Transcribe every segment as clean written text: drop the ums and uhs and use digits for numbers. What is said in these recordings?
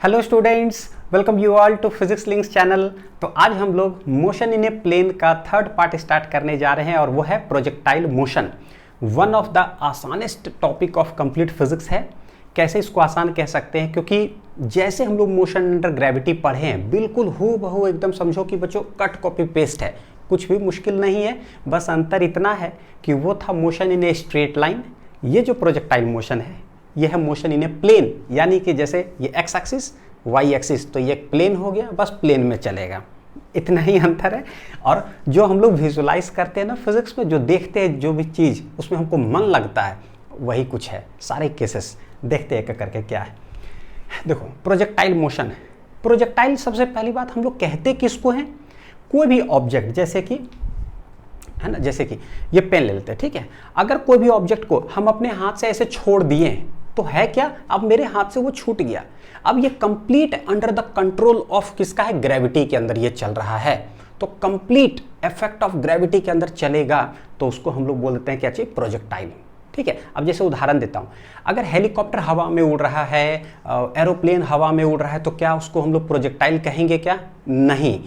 Hello students, welcome you all to physics links channel. तो आज हम लोग मोशन इन ए प्लेन का थर्ड पार्ट स्टार्ट करने जा रहे हैं और वो है projectile motion. One of the आसानेस्ट टॉपिक ऑफ कंप्लीट फिजिक्स है। कैसे इसको आसान कह सकते हैं, क्योंकि जैसे हम लोग मोशन अंडर ग्रेविटी पढ़े हैं बिल्कुल हूबहू एकदम समझो कि बच्चों कट कॉपी पेस्ट है, कुछ भी मुश्किल नहीं है। बस अंतर इतना है कि वो था motion in a straight line, ये जो प्रोजेक्टाइल मोशन है ये है मोशन इन ए प्लेन, यानी कि जैसे ये एक्स एक्सिस वाई एक्सिस, तो ये प्लेन हो गया, बस प्लेन में चलेगा, इतना ही अंतर है। और जो हम लोग विजुलाइज करते हैं ना फिजिक्स में, जो देखते हैं जो भी चीज़ उसमें हमको मन लगता है वही कुछ है। सारे केसेस देखते हैं करके क्या है। देखो प्रोजेक्टाइल मोशन, प्रोजेक्टाइल सबसे पहली बात हम लोग कहते किसको हैं, कोई भी ऑब्जेक्ट, जैसे कि है ना, जैसे कि ये पेन ले लेते हैं, ठीक है। अगर कोई भी ऑब्जेक्ट को हम अपने हाथ से ऐसे छोड़ दिए तो है क्या, अब मेरे हाथ से वो छूट गया। अब ये complete under the control of किसका है, ग्रेविटी के अंदर ये चल रहा है। तो कंप्लीट इफेक्ट ऑफ ग्रेविटी के अंदर चलेगा तो उसको हम लोग बोल देते हैं क्या चाहिए, प्रोजेक्टाइल, ठीक है। अब जैसे उदाहरण देता हूं, अगर हेलीकॉप्टर हवा में उड़ रहा है, एरोप्लेन हवा में उड़ रहा है, तो क्या उसको हम लोग प्रोजेक्टाइल कहेंगे क्या, नहीं।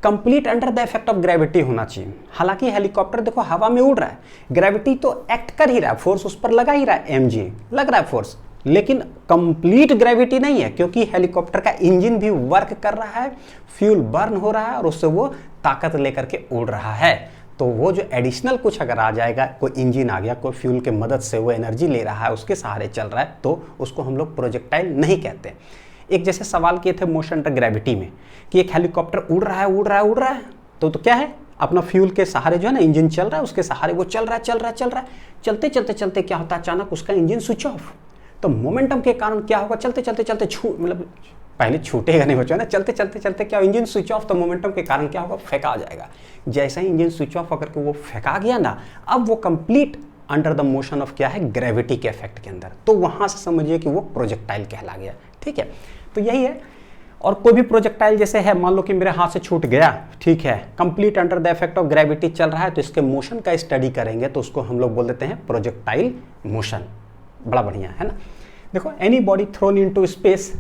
Complete under the effect of gravity होना चाहिए। हालांकि हेलीकॉप्टर देखो हवा में उड़ रहा है, ग्रेविटी तो एक्ट कर ही रहा है, फोर्स उस पर लगा ही रहा है, mg लग रहा है फोर्स, लेकिन कंप्लीट ग्रेविटी नहीं है, क्योंकि हेलीकॉप्टर का इंजन भी वर्क कर रहा है, फ्यूल बर्न हो रहा है और उससे वो ताकत लेकर के उड़ रहा है। तो वो जो एडिशनल कुछ अगर आ जाएगा, कोई इंजन आ गया, कोई फ्यूल के मदद से वो एनर्जी ले रहा है, उसके सहारे चल रहा है, तो उसको हम लोग प्रोजेक्टाइल नहीं कहते। एक जैसे सवाल किए थे मोशन अंडर ग्रेविटी में कि एक हेलीकॉप्टर उड़ रहा है, तो क्या है, अपना फ्यूल के सहारे जो है ना, इंजन चल रहा है, उसके सहारे वो चल रहा है, चलते चलते क्या होता है, अचानक उसका इंजन स्विच ऑफ। तो मोमेंटम के कारण क्या होगा, चलते मतलब पहले छूटेगा नहीं बच्चों ना, चलते क्या इंजन स्विच ऑफ, तो मोमेंटम के कारण क्या होगा, फेंका जाएगा। जैसा ही इंजन स्विच ऑफ होकर के वो फेंका गया ना, अब वो complete under the motion of क्या है, ग्रेविटी के इफेक्ट के अंदर, तो वहां से समझिए कि वो प्रोजेक्टाइल कहला गया, ठीक है। तो यही है। और कोई भी प्रोजेक्टाइल जैसे है, मान लो कि मेरे हाथ से छूट गया, ठीक है, complete under the effect of gravity चल रहा है, तो इसके मोशन का स्टडी करेंगे तो उसको हम लोग बोल देते हैं प्रोजेक्टाइल मोशन। बड़ा बढ़िया है ना। देखो, any body throne into space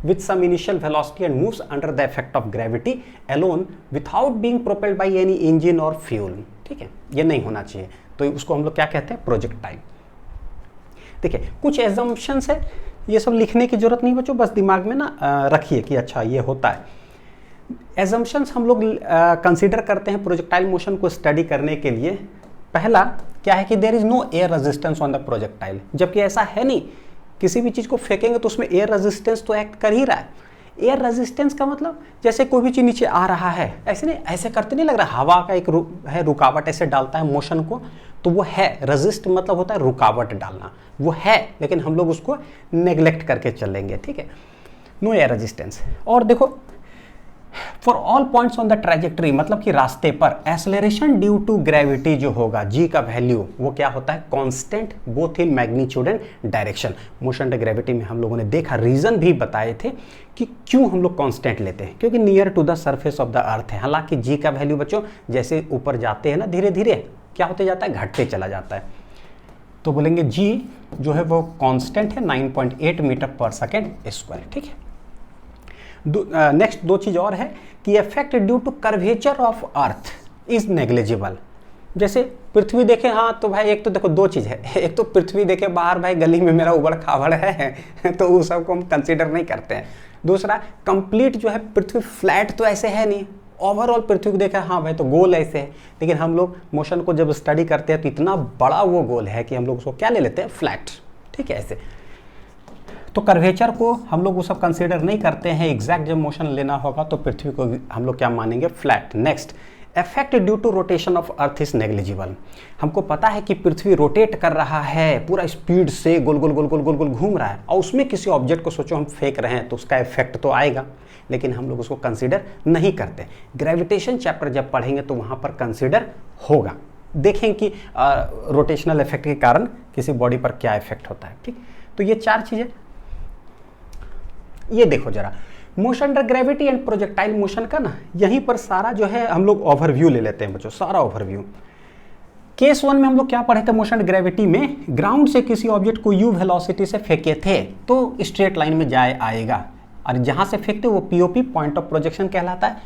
with some initial velocity and moves under the effect of gravity alone without being propelled by any engine or fuel, ठीक है, ये नहीं होना चाहिए, तो उसको हम लोग क्या कहते हैं, प्रोजेक्टाइल। देखिए कुछ एजम्पशंस है, ये सब लिखने की जरूरत नहीं बच्चों, बस दिमाग में ना रखिए कि अच्छा ये होता है। एजम्पशंस हम लोग कंसीडर करते हैं प्रोजेक्टाइल मोशन को स्टडी करने के लिए। पहला क्या है कि there is no air resistance on the projectile, जबकि ऐसा है नहीं। किसी भी चीज़ को फेंकेंगे तो उसमें एयर रेजिस्टेंस तो एक्ट कर ही रहा है। एयर रेजिस्टेंस का मतलब जैसे कोई भी चीज़ नीचे आ रहा है, ऐसे नहीं, ऐसे करते नहीं लग रहा, हवा का एक है रुकावट, ऐसे डालता है मोशन को, तो वो है रेजिस्ट, मतलब होता है रुकावट डालना, वो है, लेकिन हम लोग उसको नेग्लेक्ट करके चलेंगे, ठीक है। No air resistance. और देखो, for all points on the trajectory, मतलब कि रास्ते पर एक्सेलरेशन ड्यू टू ग्रेविटी जो होगा, जी का वैल्यू वो क्या होता है, constant, both in magnitude and direction. Motion under gravity में हम लोगों ने देखा, रीजन भी बताए थे कि क्यों हम लोग कांस्टेंट लेते हैं, क्योंकि near to the surface of the earth है। हालांकि जी का वैल्यू बच्चों जैसे ऊपर जाते हैं ना, धीरे धीरे क्या होते जाता है, घटते चला जाता है, तो बोलेंगे जी जो है वो कांस्टेंट है, 9.8 मीटर पर सेकेंड स्क्वायर, ठीक है। नेक्स्ट दो चीज और है कि effect due to curvature of earth is negligible. जैसे पृथ्वी देखे, हाँ तो भाई एक तो देखो दो चीज है, एक तो पृथ्वी देखे बाहर, भाई गली में मेरा उबड़ खाबड़ है तो उस सबको हम कंसीडर नहीं करते हैं। दूसरा, कंप्लीट जो है पृथ्वी फ्लैट तो ऐसे है नहीं, ओवरऑल पृथ्वी को देखा, हाँ भाई तो गोल ऐसे है, लेकिन हम लोग मोशन को जब स्टडी करते हैं तो इतना बड़ा वो गोल है कि हम लोग उसको क्या ले लेते हैं, फ्लैट, ठीक है, ऐसे। तो कर्वेचर को हम लोग वो सब कंसीडर नहीं करते हैं। एग्जैक्ट जब मोशन लेना होगा तो पृथ्वी को हम लोग क्या मानेंगे, flat. Next, effect due to rotation of earth is negligible. हमको पता है कि पृथ्वी रोटेट कर रहा है, पूरा स्पीड से गोल गोल गोल गोल गोल गोल घूम रहा है, और उसमें किसी ऑब्जेक्ट को सोचो हम फेंक रहे हैं तो उसका इफेक्ट तो आएगा, लेकिन हम लोग उसको कंसीडर नहीं करते। ग्रेविटेशन चैप्टर जब पढ़ेंगे तो वहाँ पर कंसीडर होगा, देखें कि रोटेशनल इफेक्ट के कारण किसी बॉडी पर क्या इफेक्ट होता है, ठीक। तो ये चार चीज़ें, ये देखो जरा, motion under gravity and projectile motion का ना यहीं पर सारा जो है हम लोग ओवरव्यू ले लेते हैं बच्चों, सारा ओवरव्यू। केस 1 में हम लोग क्या पढ़े थे, मोशन अंडर ग्रेविटी में ग्राउंड से किसी ऑब्जेक्ट को यू वेलोसिटी से फेंके थे तो स्ट्रेट लाइन में जाए आएगा, और जहाँ से फेंकते वो पीओपी, पॉइंट ऑफ प्रोजेक्शन कहलाता है।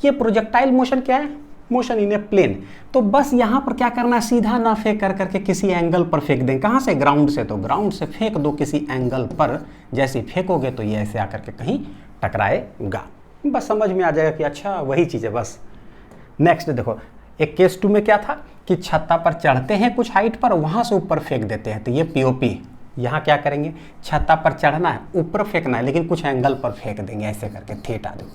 ये प्रोजेक्टाइल मोशन क्या है? Motion in a plane. तो बस यहाँ पर क्या करना है, सीधा ना फेंक कर करके किसी एंगल पर फेंक दें। कहाँ से? ग्राउंड से। तो ग्राउंड से फेंक दो किसी एंगल पर, जैसे फेंकोगे तो ये ऐसे आकर के कहीं टकराएगा। बस समझ में आ जाएगा कि अच्छा वही चीज़ है बस। नेक्स्ट देखो, एक केस 2 में क्या था कि छत्ता पर चढ़ते हैं कुछ हाइट पर, वहाँ से ऊपर फेंक देते हैं। तो ये पीओपी। यहाँ क्या करेंगे, छत्ता पर चढ़ना है, ऊपर फेंकना है, लेकिन कुछ एंगल पर फेंक देंगे ऐसे करके। थीटा दो,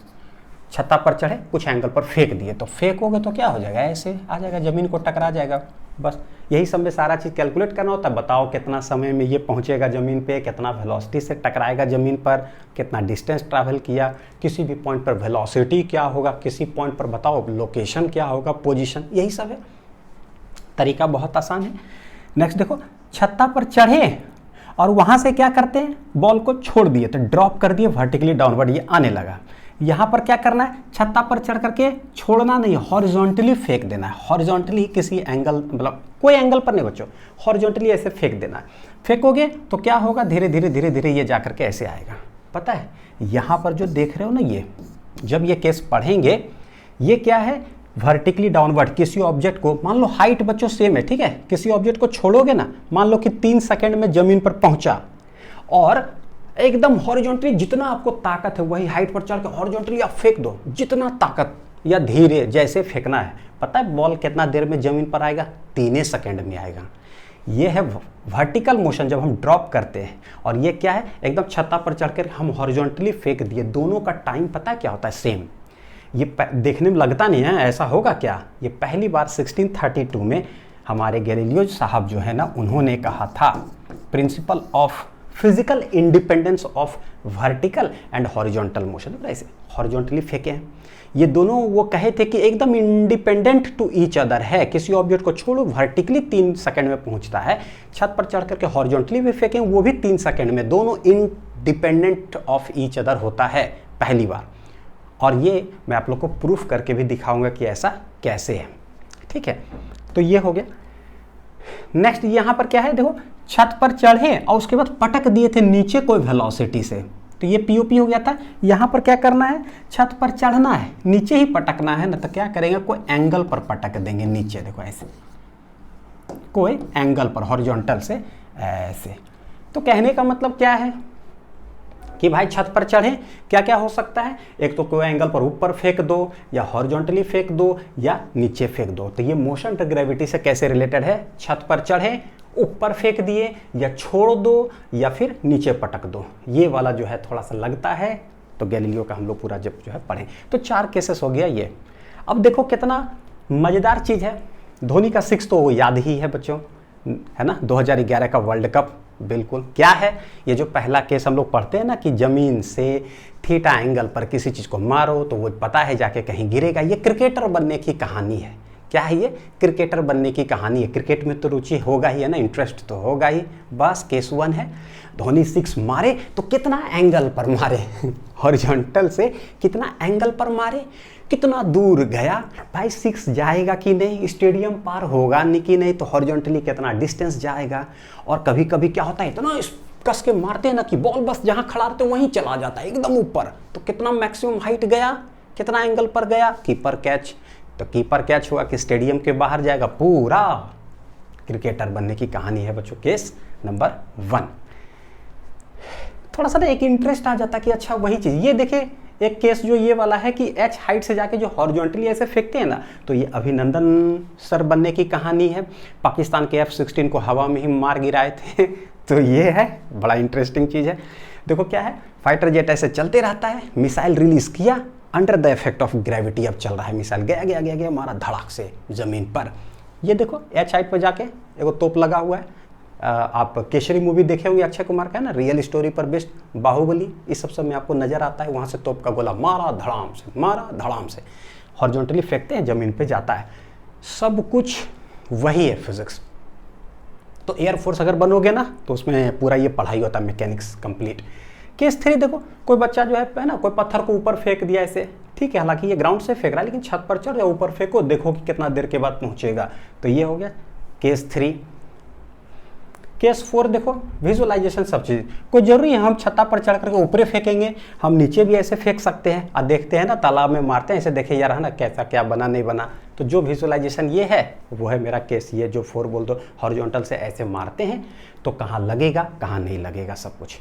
छत्ता पर चढ़े, कुछ एंगल पर फेंक दिए, तो फेंकोगे तो क्या हो जाएगा, ऐसे आ जाएगा, ज़मीन को टकरा जाएगा। बस यही सब में सारा चीज़ कैलकुलेट करना होता है। बताओ कितना समय में ये पहुंचेगा ज़मीन पे, कितना वेलोसिटी से टकराएगा ज़मीन पर, कितना डिस्टेंस ट्रैवल किया, किसी भी पॉइंट पर वेलोसिटी क्या होगा, किसी पॉइंट पर बताओ लोकेशन क्या होगा, पोजीशन, यही सब है। तरीका बहुत आसान है। नेक्स्ट देखो, छत्ता पर चढ़े और वहाँ से क्या करते हैं, बॉल को छोड़ दिए, तो ड्रॉप कर दिए वर्टिकली डाउनवर्ड, ये आने लगा। यहाँ पर क्या करना है, छत्ता पर चढ़ करके छोड़ना नहीं, हॉरिजॉन्टली फेंक देना है। हॉरिजॉन्टली किसी एंगल, मतलब कोई एंगल पर नहीं बच्चों, हॉरिजॉन्टली ऐसे फेंक देना है। फेंकोगे तो क्या होगा, धीरे धीरे धीरे धीरे ये जा करके ऐसे आएगा। पता है यहाँ पर जो देख रहे हो ना, ये जब ये केस पढ़ेंगे, ये क्या है, वर्टिकली डाउनवर्ड किसी ऑब्जेक्ट को, मान लो हाइट बच्चों सेम है, ठीक है, किसी ऑब्जेक्ट को छोड़ोगे ना, मान लो कि 3 सेकंड में जमीन पर पहुंचा, और एकदम हॉरिजॉन्टली जितना आपको ताकत है वही हाइट पर चढ़ के हॉरिजॉन्टली आप फेंक दो, जितना ताकत या धीरे जैसे फेंकना है। पता है बॉल कितना देर में जमीन पर आएगा, 3 सेकंड में आएगा। ये है वर्टिकल मोशन जब हम ड्रॉप करते हैं। और ये क्या है, एकदम छत्ता पर चढ़कर हम हॉरिजॉन्टली फेंक दिए, दोनों का टाइम पता है क्या होता है, सेम। ये देखने में लगता नहीं है ऐसा होगा क्या। ये पहली बार 1632 में हमारे गैलीलियो साहब जो है ना, उन्होंने कहा था principle of physical independence of vertical and horizontal motion. ऐसे हॉरिजॉन्टली फेंके हैं ये दोनों, वो कहे थे कि एकदम इंडिपेंडेंट टू ईच अदर है। किसी ऑब्जेक्ट को छोड़ो वर्टिकली 3 सेकंड में पहुंचता है, छत पर चढ़ करके हॉरिजॉन्टली भी फेंकें वो भी 3 सेकंड में, दोनों इंडिपेंडेंट ऑफ ईच अदर होता है पहली बार। और ये मैं आप लोग को प्रूफ करके भी दिखाऊंगा कि ऐसा कैसे है, ठीक है। तो ये हो गया। नेक्स्ट यहाँ पर क्या है, देखो छत पर चढ़े और उसके बाद पटक दिए थे नीचे कोई वेलोसिटी से, तो ये पीओपी हो गया था। यहाँ पर क्या करना है, छत पर चढ़ना है, नीचे ही पटकना है ना, तो क्या करेंगे, कोई एंगल पर पटक देंगे नीचे, देखो ऐसे कोई एंगल पर हॉरिजॉन्टल से ऐसे। तो कहने का मतलब क्या है कि भाई छत पर चढ़े क्या क्या हो सकता है, एक तो कोई एंगल पर ऊपर फेंक दो, या हॉरिजॉन्टली फेंक दो, या नीचे फेंक दो। तो ये मोशन टू ग्रेविटी से कैसे रिलेटेड है, छत पर चढ़े, ऊपर फेंक दिए, या छोड़ दो, या फिर नीचे पटक दो। ये वाला जो है थोड़ा सा लगता है, तो गैलीलियो का हम लोग पूरा जब जो है पढ़ें तो 4 केसेस हो गया ये। अब देखो कितना मज़ेदार चीज़ है, धोनी का 6 तो याद ही है बच्चों, है ना, 2011 का वर्ल्ड कप। बिल्कुल क्या है, ये जो पहला केस हम लोग पढ़ते हैं ना कि ज़मीन से थीटा एंगल पर किसी चीज़ को मारो तो वो पता है जाके कहीं गिरेगा। ये क्रिकेटर बनने की कहानी है। क्या है ये, क्रिकेटर बनने की कहानी है। क्रिकेट में तो रुचि होगा ही है ना, इंटरेस्ट तो होगा ही। बस केस 1 है, धोनी 6 मारे तो कितना एंगल पर मारे हॉरिजॉन्टल से कितना एंगल पर मारे, कितना दूर गया भाई, 6 जाएगा कि नहीं, स्टेडियम पार होगा नहीं कि नहीं, तो हॉरिजॉन्टली कितना डिस्टेंस जाएगा। और कभी कभी क्या होता है, इतना कस के मारते हैं ना कि बॉल बस जहाँ खड़ा रहते वहीं चला जाता है एकदम ऊपर, तो कितना मैक्सिमम हाइट गया, कितना एंगल पर गया, कीपर कैच। तो कीपर कैच हुआ कि स्टेडियम के बाहर जाएगा, पूरा क्रिकेटर बनने की कहानी है बच्चों, केस नंबर 1। थोड़ा सा ना एक इंटरेस्ट आ जाता कि अच्छा वही चीज़। ये देखे एक केस जो ये वाला है कि एच हाइट से जाके जो हॉरिजॉन्टली ऐसे फेंकते हैं ना, तो ये अभिनंदन सर बनने की कहानी है। पाकिस्तान के F-16 को हवा में ही मार गिराए थे तो ये है, बड़ा इंटरेस्टिंग चीज़ है। देखो क्या है, फाइटर जेट ऐसे चलते रहता है, मिसाइल रिलीज किया, under the effect of gravity अब चल रहा है, मिसाइल गया गया गया गया मारा धड़ाक से ज़मीन पर। ये देखो एच हाइट पर जाके एगो तोप लगा हुआ है। आप केसरी मूवी देखे होंगे अक्षय कुमार का, है ना, रियल स्टोरी पर बेस्ड, बाहुबली, इस सब में आपको नजर आता है। वहाँ से तोप का गोला मारा धड़ाम से, मारा धड़ाम से, हॉरिजॉन्टली फेंकते हैं, ज़मीन पे जाता है। सब कुछ वही है फिजिक्स। तो एयरफोर्स अगर बनोगे ना तो उसमें पूरा ये पढ़ाई होता है, मैकेनिक्स कंप्लीट। केस 3 देखो, कोई बच्चा जो है ना, कोई पत्थर को ऊपर फेंक दिया ऐसे, ठीक है, हालांकि ये ग्राउंड से फेंक रहा है, लेकिन छत पर चढ़ या ऊपर फेंको, देखो कि कितना देर के बाद पहुंचेगा। तो ये हो गया केस 3। केस 4 देखो, विजुअलाइजेशन सब चीज़, कोई जरूरी है हम छत्ता पर चढ़ करके ऊपरे फेंकेंगे, हम नीचे भी ऐसे फेंक सकते हैं। और देखते हैं ना तालाब में मारते हैं ऐसे, देखे यार है ना कैसा क्या बना नहीं बना। तो जो विजुअलाइजेशन ये है वो है मेरा केस, ये जो 4 बोल दो, हॉरिजॉन्टल से ऐसे मारते हैं तो कहाँ लगेगा कहाँ नहीं लगेगा सब कुछ।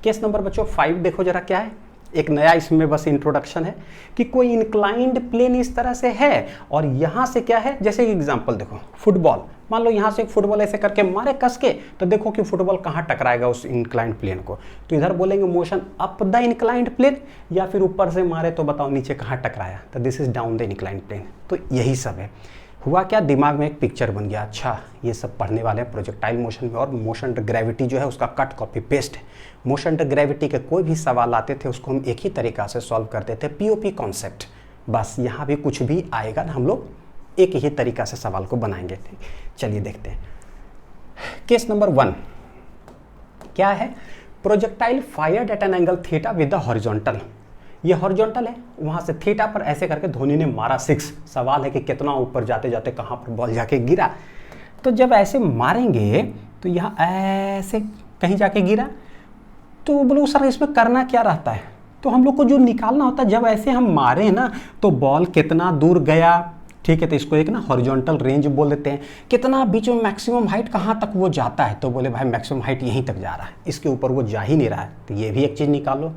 केस नंबर बच्चों 5 देखो जरा क्या है, एक नया इसमें बस इंट्रोडक्शन है कि कोई इंक्लाइंड प्लेन इस तरह से है और यहाँ से क्या है, जैसे एग्जांपल देखो फुटबॉल, मान लो यहाँ से एक फुटबॉल ऐसे करके मारे कस के, तो देखो कि फुटबॉल कहाँ टकराएगा उस इंक्लाइंड प्लेन को। तो इधर बोलेंगे motion up the inclined plane, या फिर ऊपर से मारे तो बताओ नीचे कहाँ टकराया, तो this is down the inclined plane. तो यही सब है। हुआ क्या, दिमाग में एक पिक्चर बन गया, अच्छा ये सब पढ़ने वाले हैं प्रोजेक्टाइल मोशन में। और मोशन अंडर ग्रेविटी जो है उसका कट कॉपी पेस्ट है। मोशन अंडर ग्रेविटी के कोई भी सवाल आते थे उसको हम एक ही तरीका से सॉल्व करते थे, पीओपी कॉन्सेप्ट। बस यहाँ भी कुछ भी आएगा ना, हम लोग एक ही तरीका से सवाल को बनाएंगे। चलिए देखते हैं। केस नंबर 1 क्या है, projectile fired eight an angle theta with the horizontal. ये हॉरिजॉन्टल है, वहां से थीटा पर ऐसे करके धोनी ने मारा 6। सवाल है कि कितना ऊपर जाते जाते कहां पर बॉल जाके गिरा। तो जब ऐसे मारेंगे तो यहाँ ऐसे कहीं जाके गिरा, तो बोलो सर इसमें करना क्या रहता है। तो हम लोग को जो निकालना होता है, जब ऐसे हम मारे ना तो बॉल कितना दूर गया, ठीक है। तो इसको एक ना हॉरिजॉन्टल रेंज बोल देते हैं, कितना बीच में मैक्सिमम हाइट कहाँ तक वो जाता है। तो बोले भाई मैक्सिमम हाइट यहीं तक जा रहा है, इसके ऊपर वो जा ही नहीं रहा है। तो ये भी एक चीज़ निकालो।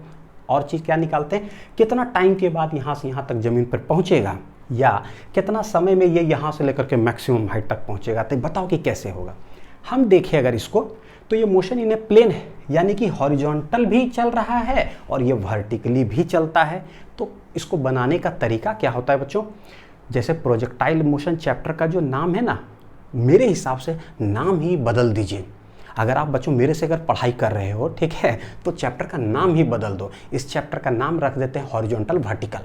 और चीज़ क्या निकालते हैं, कितना टाइम के बाद यहाँ से यहाँ तक ज़मीन पर पहुँचेगा, या कितना समय में ये यहाँ से लेकर के मैक्सिमम हाइट तक पहुँचेगा। तो बताओ कि कैसे होगा। हम देखें अगर इसको, तो ये मोशन इन ए प्लेन है, यानी कि हॉरिजॉन्टल भी चल रहा है और ये वर्टिकली भी चलता है। तो इसको बनाने का तरीका क्या होता है बच्चों, जैसे प्रोजेक्टाइल मोशन चैप्टर का जो नाम है ना, मेरे हिसाब से नाम ही बदल दीजिए। अगर आप बच्चों मेरे से अगर पढ़ाई कर रहे हो, ठीक है, तो चैप्टर का नाम ही बदल दो। इस चैप्टर का नाम रख देते हैं हॉरिजॉन्टल वर्टिकल,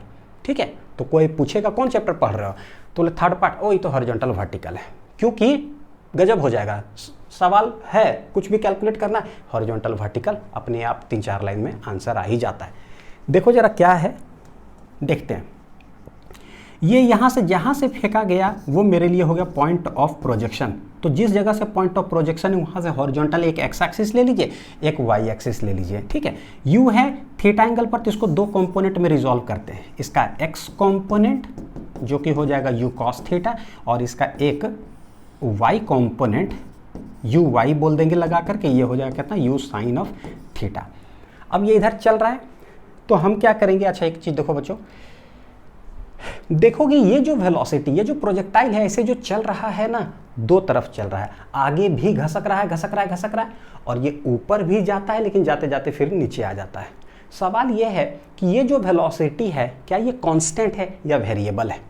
ठीक है। तो कोई पूछेगा कौन चैप्टर पढ़ रहे हो, तो थर्ड पार्ट, ओ ये तो हॉरिजॉन्टल वर्टिकल है, क्योंकि गजब हो जाएगा। सवाल है कुछ भी कैलकुलेट करना है, हॉरिजॉन्टल वर्टिकल, अपने आप 3-4 लाइन में आंसर आ ही जाता है। देखो जरा क्या है, देखते हैं। ये यहाँ से जहाँ से फेंका गया वो मेरे लिए हो गया पॉइंट ऑफ प्रोजेक्शन। तो जिस जगह से पॉइंट ऑफ प्रोजेक्शन है वहाँ से हॉरिजॉन्टल एक एक्स एक्सिस ले लीजिए, एक वाई एक्सिस ले लीजिए, ठीक है। यू है थीटा एंगल पर, तो इसको 2 कंपोनेंट में रिजॉल्व करते हैं। इसका एक्स कंपोनेंट जो कि हो जाएगा यू कॉस थीटा, और इसका एक वाई कंपोनेंट यू वाई बोल देंगे लगा करके, ये हो जाएगा कितना, यू साइन ऑफ थीटा। अब ये इधर चल रहा है, तो हम क्या करेंगे, अच्छा एक चीज़ देखो बच्चों, देखोगे ये जो वेलोसिटी, ये जो प्रोजेक्टाइल है ऐसे जो चल रहा है ना, 2 तरफ चल रहा है, आगे भी घसक रहा है घसक रहा है घसक रहा है, और ये ऊपर भी जाता है, लेकिन जाते जाते फिर नीचे आ जाता है। सवाल ये है कि ये जो वेलोसिटी है क्या ये कांस्टेंट है या वेरिएबल है।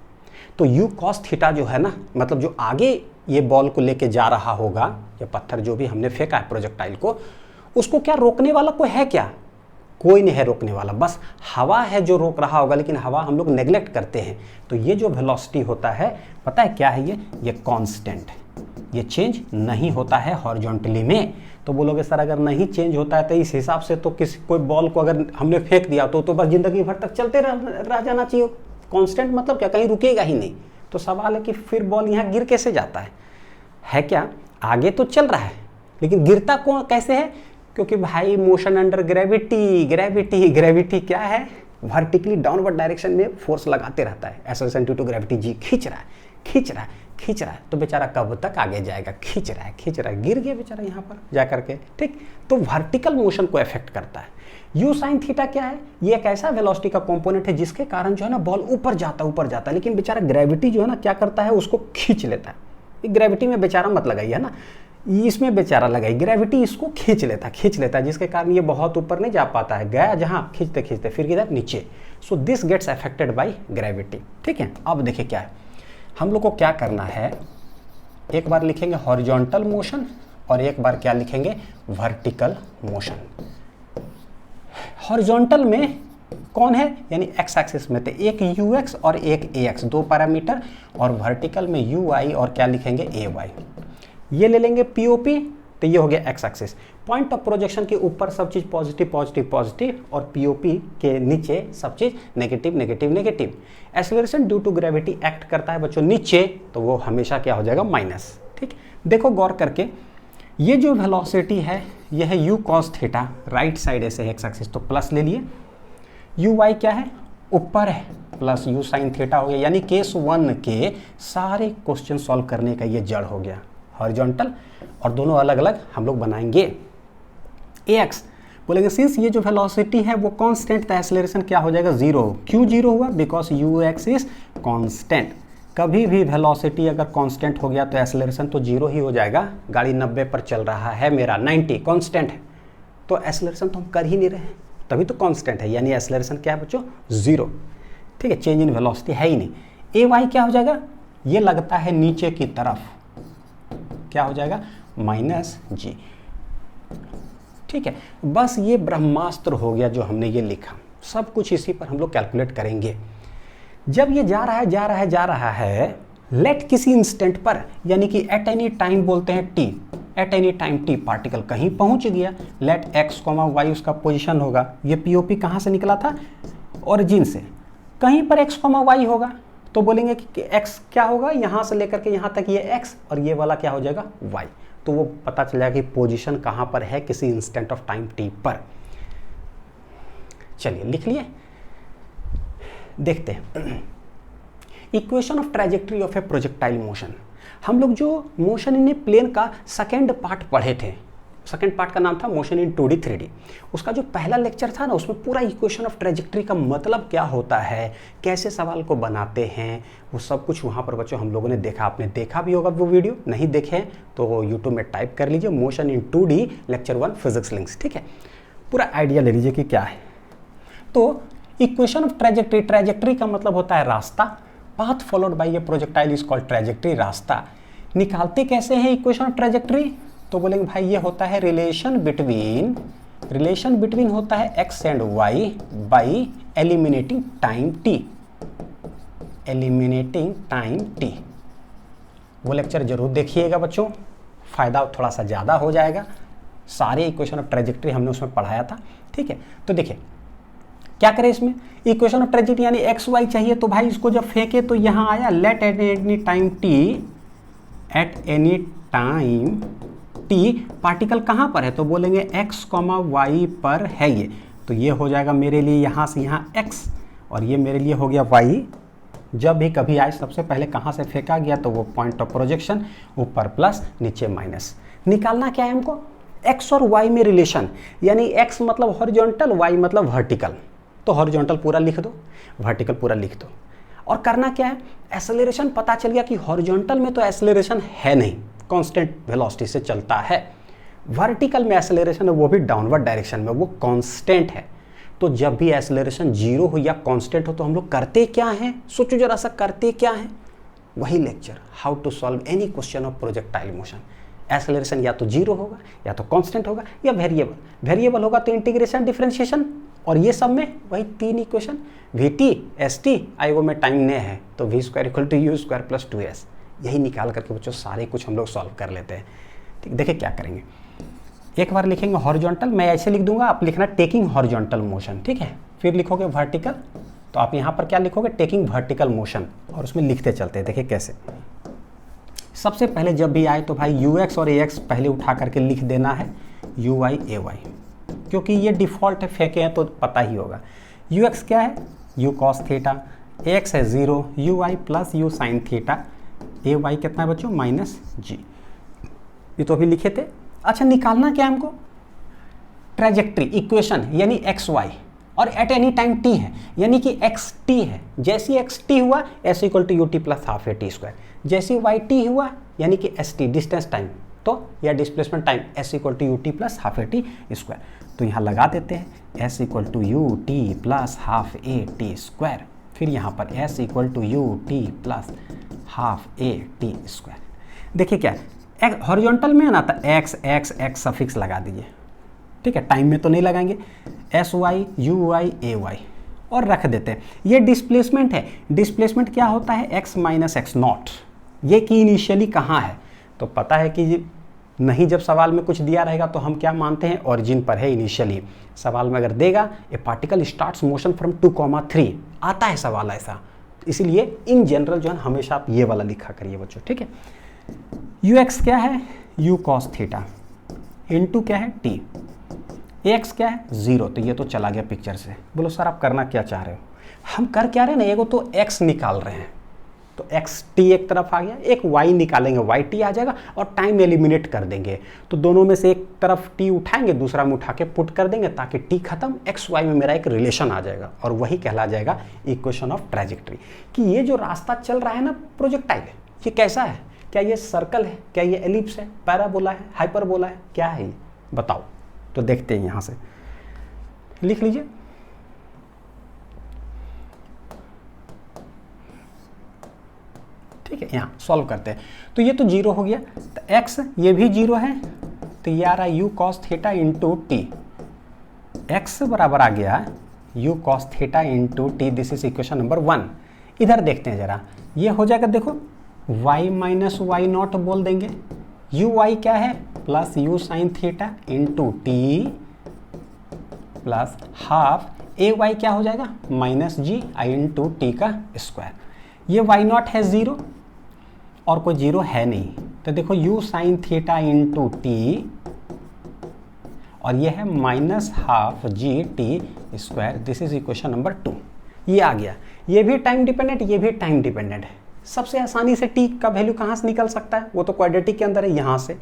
तो यू कॉस थीटा जो है ना, मतलब जो आगे ये बॉल को लेके जा रहा होगा, या पत्थर जो भी हमने फेंका है प्रोजेक्टाइल को, उसको क्या रोकने वाला कोई है क्या, कोई नहीं है रोकने वाला, बस हवा है जो रोक रहा होगा, लेकिन हवा हम लोग नेग्लेक्ट करते हैं। तो ये जो वेलोसिटी होता है पता है क्या है, ये कांस्टेंट, ये चेंज नहीं होता है हॉरिजॉन्टली में। तो बोलोगे सर अगर नहीं चेंज होता है तो इस हिसाब से तो कोई बॉल को अगर हमने फेंक दिया तो बस जिंदगी भर तक चलते रह जाना चाहिए। कांस्टेंट मतलब क्या, कहीं रुकेगा ही नहीं। तो सवाल है कि फिर बॉल यहाँ गिर कैसे जाता है क्या, आगे तो चल रहा है लेकिन गिरता कौन कैसे है, क्योंकि भाई मोशन अंडर ग्रेविटी, ग्रेविटी क्या है, वर्टिकली डाउनवर्ड डायरेक्शन में फोर्स लगाते रहता है, acceleration due to gravity G, खींच रहा है, तो बेचारा कब तक आगे जाएगा, खींच रहा है, गिर गया बेचारा यहाँ पर जा करके, ठीक। तो वर्टिकल मोशन को अफेक्ट करता है। यू साइन थीटा क्या है, ये एक ऐसा वेलोसिटी का कंपोनेंट है जिसके कारण जो है ना बॉल ऊपर जाता है, लेकिन बेचारा ग्रेविटी जो है ना क्या करता है, उसको खींच लेता है। ग्रेविटी में बेचारा मत लगाइए, है ना, इसमें बेचारा लगाई, ग्रेविटी इसको खींच लेता है, जिसके कारण ये बहुत ऊपर नहीं जा पाता है, गया जहाँ खींचते फिर किधर नीचे। So this gets affected by gravity, ठीक है। अब देखिए क्या है, हम लोग को क्या करना है, एक बार लिखेंगे हॉरिजॉन्टल मोशन और एक बार क्या लिखेंगे, वर्टिकल मोशन। हॉरिजॉन्टल में कौन है, यानी एक्स एक्सिस में, तो एक यू एक्स और एक ए एक्स, 2 पैरामीटर, और वर्टिकल में यू वाई और क्या लिखेंगे, ए वाई। ये ले लेंगे पीओपी, तो ये हो गया x axis. Point of projection के ऊपर सब चीज पॉजिटिव, और पीओपी के नीचे सब चीज negative. Acceleration due to gravity act करता है बच्चों नीचे, तो वो हमेशा क्या हो जाएगा, माइनस, ठीक। देखो गौर करके, ये जो वेलोसिटी है यह है u cos theta, right side ऐसे एक्स एक्सिस तो प्लस ले लिए, यू वाई क्या है ऊपर है प्लस यू साइन थीटा हो गया, यानी केस 1 के सारे क्वेश्चन सॉल्व करने का ये जड़ हो गया हॉरिजॉन्टल, और दोनों अलग अलग हम लोग बनाएंगे। ax बोलेंगे सिंस ये जो वेलोसिटी है वो कांस्टेंट था, एक्सेलरेशन क्या हो जाएगा 0। क्यों 0 हुआ? Because ux is constant. कभी भी वेलोसिटी अगर कांस्टेंट हो गया तो एक्सेलरेशन तो 0 ही हो जाएगा। गाड़ी 90 पर चल रहा है, मेरा 90 कांस्टेंट है, तो एक्सेलरेशन तो हम कर ही नहीं रहे हैं, तभी तो कांस्टेंट है, यानी एक्सेलरेशन क्या है बच्चों 0। ठीक है, चेंज इन वेलोसिटी है ही नहीं। ए वाई क्या हो जाएगा? ये लगता है नीचे की तरफ, क्या हो जाएगा माइनस जी। ठीक है, बस ये ब्रह्मास्त्र हो गया जो हमने ये लिखा, सब कुछ इसी पर हम लोग कैलकुलेट करेंगे। जब ये जा रहा है लेट किसी इंस्टेंट पर, यानी कि एट एनी टाइम बोलते हैं T, eight any time t particle कहीं पहुंच गया, लेट एक्स कॉमा वाई उसका पोजीशन होगा। ये पीओपी कहाँ से निकला था? ओरिजिन से। कहीं पर एक्स कॉमा वाई होगा तो बोलेंगे कि एक्स क्या होगा, यहाँ से लेकर के यहाँ तक ये एक्स और ये वाला क्या हो जाएगा वाई, तो वो पता चल जाएगा कि पोजीशन कहाँ पर है किसी इंस्टेंट ऑफ टाइम टी पर। चलिए लिख लिए, देखते हैं equation of trajectory of A projectile motion. हम लोग जो मोशन इन ए प्लेन का सेकेंड पार्ट पढ़े थे, सेकेंड पार्ट का नाम था मोशन इन 2D 3D। उसका जो पहला लेक्चर था ना, उसमें पूरा इक्वेशन ऑफ ट्रैजेक्टरी का मतलब क्या होता है, कैसे सवाल को बनाते हैं, वो सब कुछ वहाँ पर बच्चों हम लोगों ने देखा। आपने देखा भी होगा वो वीडियो, नहीं देखे तो यूट्यूब में टाइप कर लीजिए motion in 2D lecture 1 physics links. ठीक है, पूरा आइडिया ले लीजिए कि क्या है। तो इक्वेशन ऑफ ट्रैजेक्टरी, ट्रैजेक्टरी का मतलब होता है रास्ता, path followed by A projectile is called trajectory, रास्ता। निकालते कैसे हैं इक्वेशन ऑफ ट्रैजेक्टरी? तो बोलेंगे भाई ये होता है रिलेशन बिटवीन होता है x and y by eliminating time t. वो लेक्चर जरूर देखिएगा बच्चों, फायदा थोड़ा सा ज़्यादा हो जाएगा। सारे इक्वेशन ऑफ ट्रैजेक्टरी हमने उसमें पढ़ाया था। ठीक है, तो देखिए क्या करें इसमें, इक्वेशन ऑफ ट्रैजेक्टरी यानी एक्स वाई चाहिए, तो भाई इसको जब फेंके तो यहाँ आया let at any time t particle कहाँ पर है, तो बोलेंगे एक्स कॉमा वाई पर है ये, तो ये हो जाएगा मेरे लिए यहाँ से यहाँ एक्स और ये मेरे लिए हो गया वाई। जब भी कभी आए सबसे पहले कहाँ से फेंका गया, तो वो पॉइंट ऑफ प्रोजेक्शन, ऊपर प्लस नीचे माइनस। निकालना क्या है हमको, एक्स और वाई में रिलेशन, यानी एक्स मतलब हॉरिजॉन्टल, वाई मतलब वर्टिकल, तो हॉरिजॉन्टल पूरा लिख दो, वर्टिकल पूरा लिख दो। और करना क्या है, एक्सेलरेशन पता चल गया कि हॉरिजॉन्टल में तो एक्सेलरेशन है नहीं, कांस्टेंट वेलोसिटी से चलता है। वर्टिकल में एक्सेलरेशन है वो भी डाउनवर्ड डायरेक्शन में, वो कांस्टेंट है। तो जब भी एक्सेलरेशन 0 हो या कांस्टेंट हो तो हम लोग करते क्या हैं, सोचो जरा सा, करते क्या हैं, वही lecture how to solve any question of projectile motion. Acceleration या तो 0 होगा या तो कांस्टेंट होगा या वेरिएबल होगा तो इंटीग्रेशन डिफरेंशिएशन, और ये सब में वही 3 इक्वेशन Vt St आई वो में टाइम ने है तो v² = u² + 2s, यही निकाल करके बच्चों सारे कुछ हम लोग सॉल्व कर लेते हैं। ठीक, देखिए क्या करेंगे, एक बार लिखेंगे हॉरिजॉन्टल, मैं ऐसे लिख दूंगा, आप लिखना टेकिंग हॉरिजॉन्टल मोशन। ठीक है, फिर लिखोगे वर्टिकल, तो आप यहाँ पर क्या लिखोगे, टेकिंग वर्टिकल मोशन, और उसमें लिखते चलते हैं। देखिए कैसे, सबसे पहले जब भी आए तो भाई ux और ax पहले उठा करके लिख देना है uy ay, क्योंकि ये डिफ़ॉल्ट है, फेंके हैं तो पता ही होगा। ux क्या है, u cos थीटा, ax है 0, uy plus u sin theta, ay कितना है बच्चों -g, ये तो अभी लिखे थे। अच्छा, निकालना क्या है हमको, ट्रैजेक्टरी इक्वेशन यानी एक्स वाई, और एट एनी टाइम t है यानी कि एक्स टी है, जैसी एक्स टी हुआ s = ut + ½ a/t², जैसी वाई टी हुआ यानी कि एस टी डिस्टेंस टाइम, तो या displacement time s = ut + ½ a/t², तो यहाँ लगा देते हैं s = ut + ½ a/t², फिर यहाँ पर s = ut + ½ a/t²। देखिए क्या हॉरिजॉन्टल में है ना, तो x सफिक्स लगा दीजिए। ठीक है, टाइम में तो नहीं लगाएंगे, sy uy ay और रख देते हैं। ये डिस्प्लेसमेंट है, डिस्प्लेसमेंट क्या होता है, x - x0, ये कि इनिशियली कहाँ है, तो पता है कि नहीं, जब सवाल में कुछ दिया रहेगा तो हम क्या मानते हैं, ओरिजिन पर है इनिशियली। सवाल में अगर देगा ए पार्टिकल स्टार्ट्स मोशन फ्रॉम 2,3 आता है सवाल ऐसा, इसीलिए इन जनरल जो है हमेशा आप ये वाला लिखा करिए बच्चों। ठीक है, ux क्या है, u cos थीटा, इनटू क्या है टी, एक्स क्या है 0, तो ये तो चला गया पिक्चर से। बोलो सर आप करना क्या चाह रहे हो? हम कर क्या रहे हैं ना, एगो तो x निकाल रहे हैं, तो एक्स टी एक तरफ आ गया, एक y निकालेंगे वाई टी आ जाएगा, और टाइम एलिमिनेट कर देंगे। तो दोनों में से एक तरफ t उठाएंगे, दूसरा में उठा के पुट कर देंगे, ताकि t खत्म, एक्स वाई में मेरा एक रिलेशन आ जाएगा, और वही कहला जाएगा इक्वेशन ऑफ ट्रैजेक्टरी। कि ये जो रास्ता चल रहा है ना प्रोजेक्टाइल, ये कैसा है? क्या ये सर्कल है, क्या ये एलिप्स है, पैराबोला है, हाइपरबोला है, क्या है ये बताओ? तो देखते हैं, यहाँ से लिख लीजिए। ठीक है, यहाँ सॉल्व करते हैं। तो ये तो 0 हो गया, तो x ये भी 0 है, तो ये आ रहा है u cos theta into T. X बराबर आ गया u cos theta into T, this is equation number 1। इधर देखते हैं जरा, ये हो जाएगा, देखो y माइनस वाई नॉट बोल देंगे, u y क्या है plus u sine theta into T plus half A Y क्या हो जाएगा माइनस जी आई इंटू टी का स्क्वायर। ये वाई नॉट है 0 और कोई 0 है नहीं, तो देखो u sine theta into T, और ये है minus half G T square, this is equation number 2। ये आ गया, ये भी टाइम डिपेंडेंट, ये भी टाइम डिपेंडेंट है। सबसे आसानी से t का वैल्यू कहाँ से निकल सकता है? वो तो क्वाड्रेटिक के अंदर है, यहाँ से,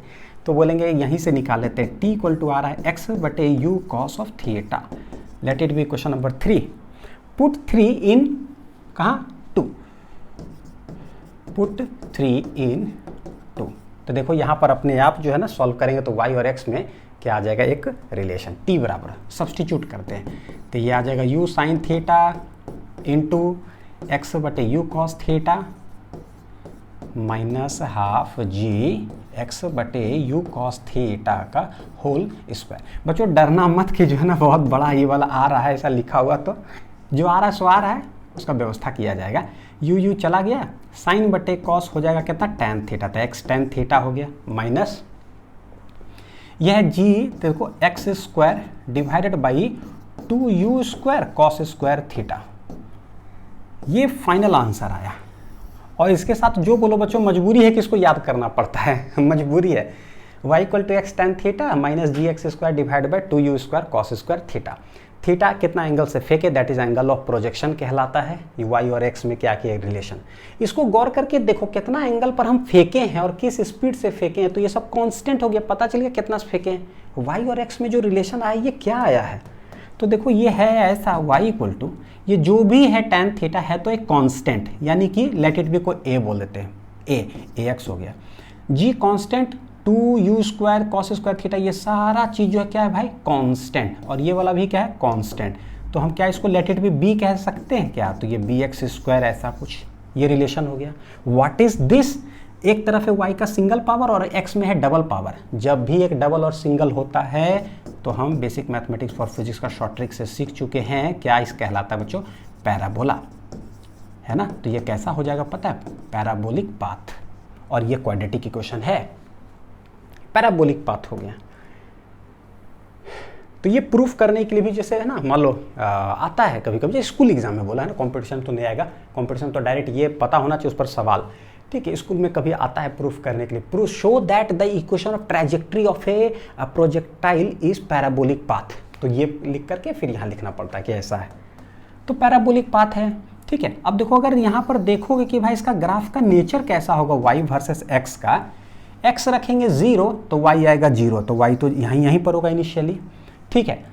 तो बोलेंगे यहीं से निकाल लेते हैं। t इक्वल टू आ रहा है x बटे u cos of theta. Late it B question number 3। Put 3 इन कहाँ 2, पुट 3 इन 2। तो देखो यहाँ पर अपने आप जो है ना सॉल्व करेंगे तो y और x में क्या आ जाएगा, एक रिलेशन t बराबर, सब्सटीट्यूट करते हैं, तो ये आ जाएगा u sine theta into X बटे U cos theta minus half G X बटे यू कॉस थीटा का होल स्क्वायर। बच्चों डरना मत कि जो है ना बहुत बड़ा ये वाला आ रहा है, ऐसा लिखा हुआ, तो जो आ रहा है सो आ रहा है, उसका व्यवस्था किया जाएगा। यू चला गया, साइन बटे कॉस हो जाएगा कितना, टैन थीटा, तो एक्स टैन थीटा हो गया, माइनस यह जी देखो x square divided by 2u square cos square theta. ये फाइनल आंसर आया। और इसके साथ जो बोलो बच्चों, मजबूरी है कि इसको याद करना पड़ता है मजबूरी है। y equal to x tan theta minus g x square divide by 2u square cos square theta. Theta कितना एंगल से फेंके, that is angle of projection कहलाता है। ये y और x में क्या किया रिलेशन, इसको गौर करके देखो कितना एंगल पर हम फेंके हैं और किस स्पीड से फेंके हैं, तो ये सब कांस्टेंट हो गया, पता चल गया कितना फेंके हैं। y और x में जो रिलेशन आया ये क्या आया है, तो देखो ये है ऐसा, y इक्वल टू ये जो भी है tan थीटा है तो एक कांस्टेंट, यानी कि लेट इट बी को a बोल देते हैं, a x हो गया, g constant 2u square cos square theta, ये सारा चीज जो है क्या है भाई कांस्टेंट, और ये वाला भी क्या है कांस्टेंट। तो हम क्या इसको लेट इट बी b कह सकते हैं क्या, तो ये bx स्क्वायर ऐसा कुछ, ये रिलेशन हो गया। व्हाट इज दिस, एक तरफ है y का सिंगल पावर और x में है डबल पावर। जब भी एक डबल और सिंगल होता है तो हम बेसिक मैथमेटिक्स फॉर फिजिक्स का शॉर्ट ट्रिक से सीख चुके हैं, क्या इस कहलाता है बच्चों, पैराबोला, है ना। तो ये कैसा हो जाएगा पता है, पैराबोलिक पाथ, और ये क्वाड्रेटिक इक्वेशन है, पैराबोलिक पाथ हो गया। तो ये प्रूफ करने के लिए भी जैसे है ना, मान लो आता है कभी कभी, स्कूल एग्जाम में बोला है ना, कंपटीशन तो नहीं आएगा, कंपटीशन तो डायरेक्ट ये पता होना चाहिए उस पर सवाल, ठीक है। स्कूल में कभी आता है प्रूफ करने के लिए, proof show that the equation of trajectory of A projectile is parabolic path, तो ये लिख करके फिर यहाँ लिखना पड़ता है कि ऐसा है, तो पैराबोलिक पाथ है, ठीक है। अब देखो अगर यहाँ पर देखोगे कि भाई इसका ग्राफ का नेचर कैसा होगा, y वर्सेस x का, x रखेंगे 0 तो y आएगा 0, तो y तो यहीं पर होगा इनिशियली, ठीक है।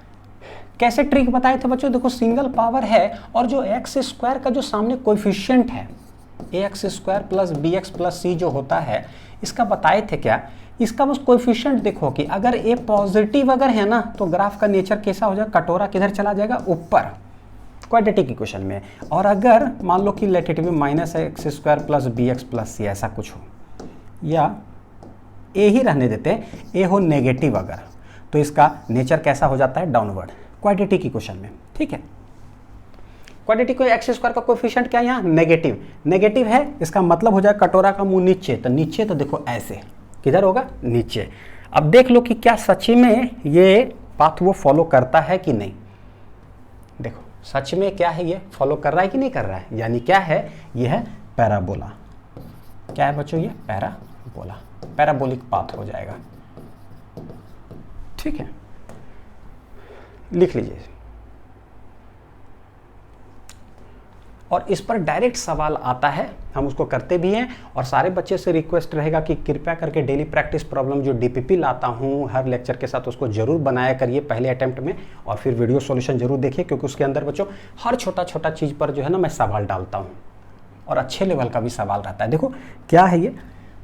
कैसे ट्रिक बताए थे बच्चों, देखो सिंगल पावर है और जो एक्स स्क्वायर का जो सामने कोएफिशिएंट है ax square plus B X plus C जो होता है, इसका बताए थे क्या, इसका बस कोएफिशिएंट देखो कि अगर a पॉजिटिव अगर है ना तो ग्राफ का नेचर कैसा हो जाएगा, कटोरा किधर चला जाएगा, ऊपर, क्वाड्रेटिक इक्वेशन में। और अगर मान लो कि let it be minus X square plus B X plus C ऐसा कुछ हो, या a ही रहने देते हैं, a हो नेगेटिव अगर, तो इसका नेचर कैसा हो जाता है, डाउनवर्ड, क्वाड्रेटिक इक्वेशन में, ठीक है। क्वाड्रेटिक को एक्स स्क्वायर का कोएफिशिएंट क्या है यहाँ, नेगेटिव, नेगेटिव है, इसका मतलब हो जाए कटोरा का मुंह नीचे, तो नीचे तो देखो ऐसे, किधर होगा, नीचे। अब देख लो कि क्या सच में ये पाथ वो फॉलो करता है कि नहीं, देखो सच में क्या है, ये फॉलो कर रहा है कि नहीं कर रहा है, यानी क्या है, ये है पैराबोला, क्या है बच्चों, ये पैराबोला, पैराबोलिक पाथ हो जाएगा, ठीक है, लिख लीजिए। और इस पर डायरेक्ट सवाल आता है, हम उसको करते भी हैं, और सारे बच्चे से रिक्वेस्ट रहेगा कि कृपया करके डेली प्रैक्टिस प्रॉब्लम जो डीपीपी लाता हूं हर लेक्चर के साथ उसको जरूर बनाया करिए पहले अटेम्प्ट में, और फिर वीडियो सॉल्यूशन जरूर देखिए, क्योंकि उसके अंदर बच्चों हर छोटा छोटा चीज़ पर जो है ना मैं सवाल डालता हूँ, और अच्छे लेवल का भी सवाल रहता है। देखो क्या है ये,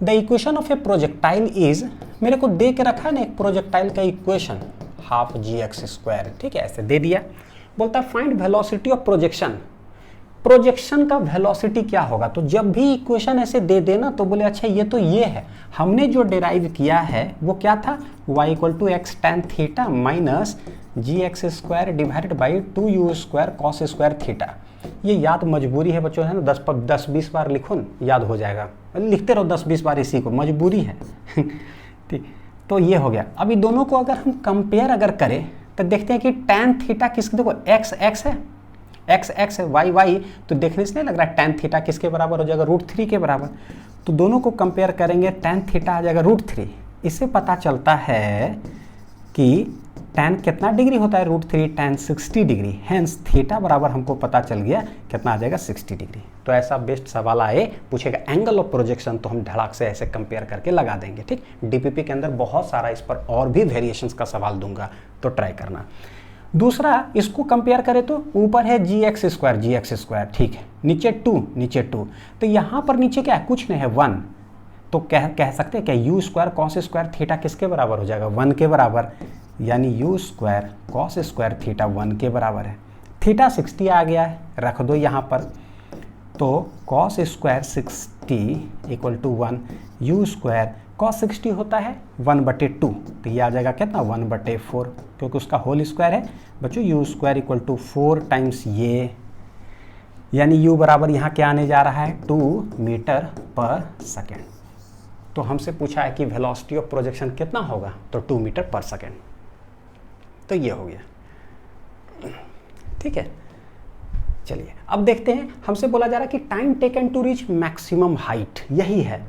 the equation of A projectile is, मेरे को दे के रखा है ना एक प्रोजेक्टाइल का equation, half G x square, ठीक है, ऐसे दे दिया। बोलता है find velocity of projection, projection का वेलोसिटी क्या होगा। तो जब भी इक्वेशन ऐसे दे देना तो बोले अच्छा ये तो ये है, हमने जो डिराइव किया है वो क्या था, y = x tan theta minus g x square divided by 2u square cos square theta. ये याद मजबूरी है बच्चों, है ना, 10-20 बार लिखो न, याद हो जाएगा, लिखते रहो 10-20 बार, इसी को मजबूरी है ठीक, तो ये हो गया। अभी दोनों को अगर हम कंपेयर अगर करें तो देखते हैं कि tan थीटा किसके, देखो x है, x है, y, तो देखने से नहीं लग रहा है tan थीटा किसके बराबर हो जाएगा, √3 के बराबर। तो दोनों को कंपेयर करेंगे, tan थीटा आ जाएगा √3। इससे पता चलता है कि tan कितना डिग्री होता है, √3 tan 60 डिग्री, हेंस थीटा बराबर हमको पता चल गया कितना आ जाएगा 60 डिग्री। तो ऐसा बेस्ट सवाल आए पूछेगा एंगल ऑफ प्रोजेक्शन, तो हम धड़ाक से ऐसे कंपेयर करके लगा देंगे। ठीक, डीपीपी के अंदर बहुत सारा इस पर और भी वेरिएशंस का सवाल दूंगा, तो ट्राई करना। दूसरा, इसको कंपेयर करें तो ऊपर है जी एक्स स्क्वायर, ठीक है, नीचे 2, तो यहाँ पर नीचे क्या है, कुछ नहीं है, 1। तो कह सकते हैं क्या u square cos square theta किसके बराबर हो जाएगा, 1 के बराबर, यानी u square cos square theta 1 के बराबर है। थीटा 60 आ गया है, रख दो यहाँ पर, तो cos square 60 = 1, u square cos 60 होता है 1/2, तो ये आ जाएगा कितना, 1/4, क्योंकि उसका होल स्क्वायर है बच्चों। u स्क्वायर = 4 टाइम्स ये, यानी u बराबर यहाँ क्या आने जा रहा है, 2 मीटर पर सेकेंड। तो हमसे पूछा है कि वेलोसिटी ऑफ प्रोजेक्शन कितना होगा, तो 2 मीटर पर सेकेंड। तो ये हो गया, ठीक है। चलिए अब देखते हैं, हमसे बोला जा रहा है कि time taken to reach maximum height, यही है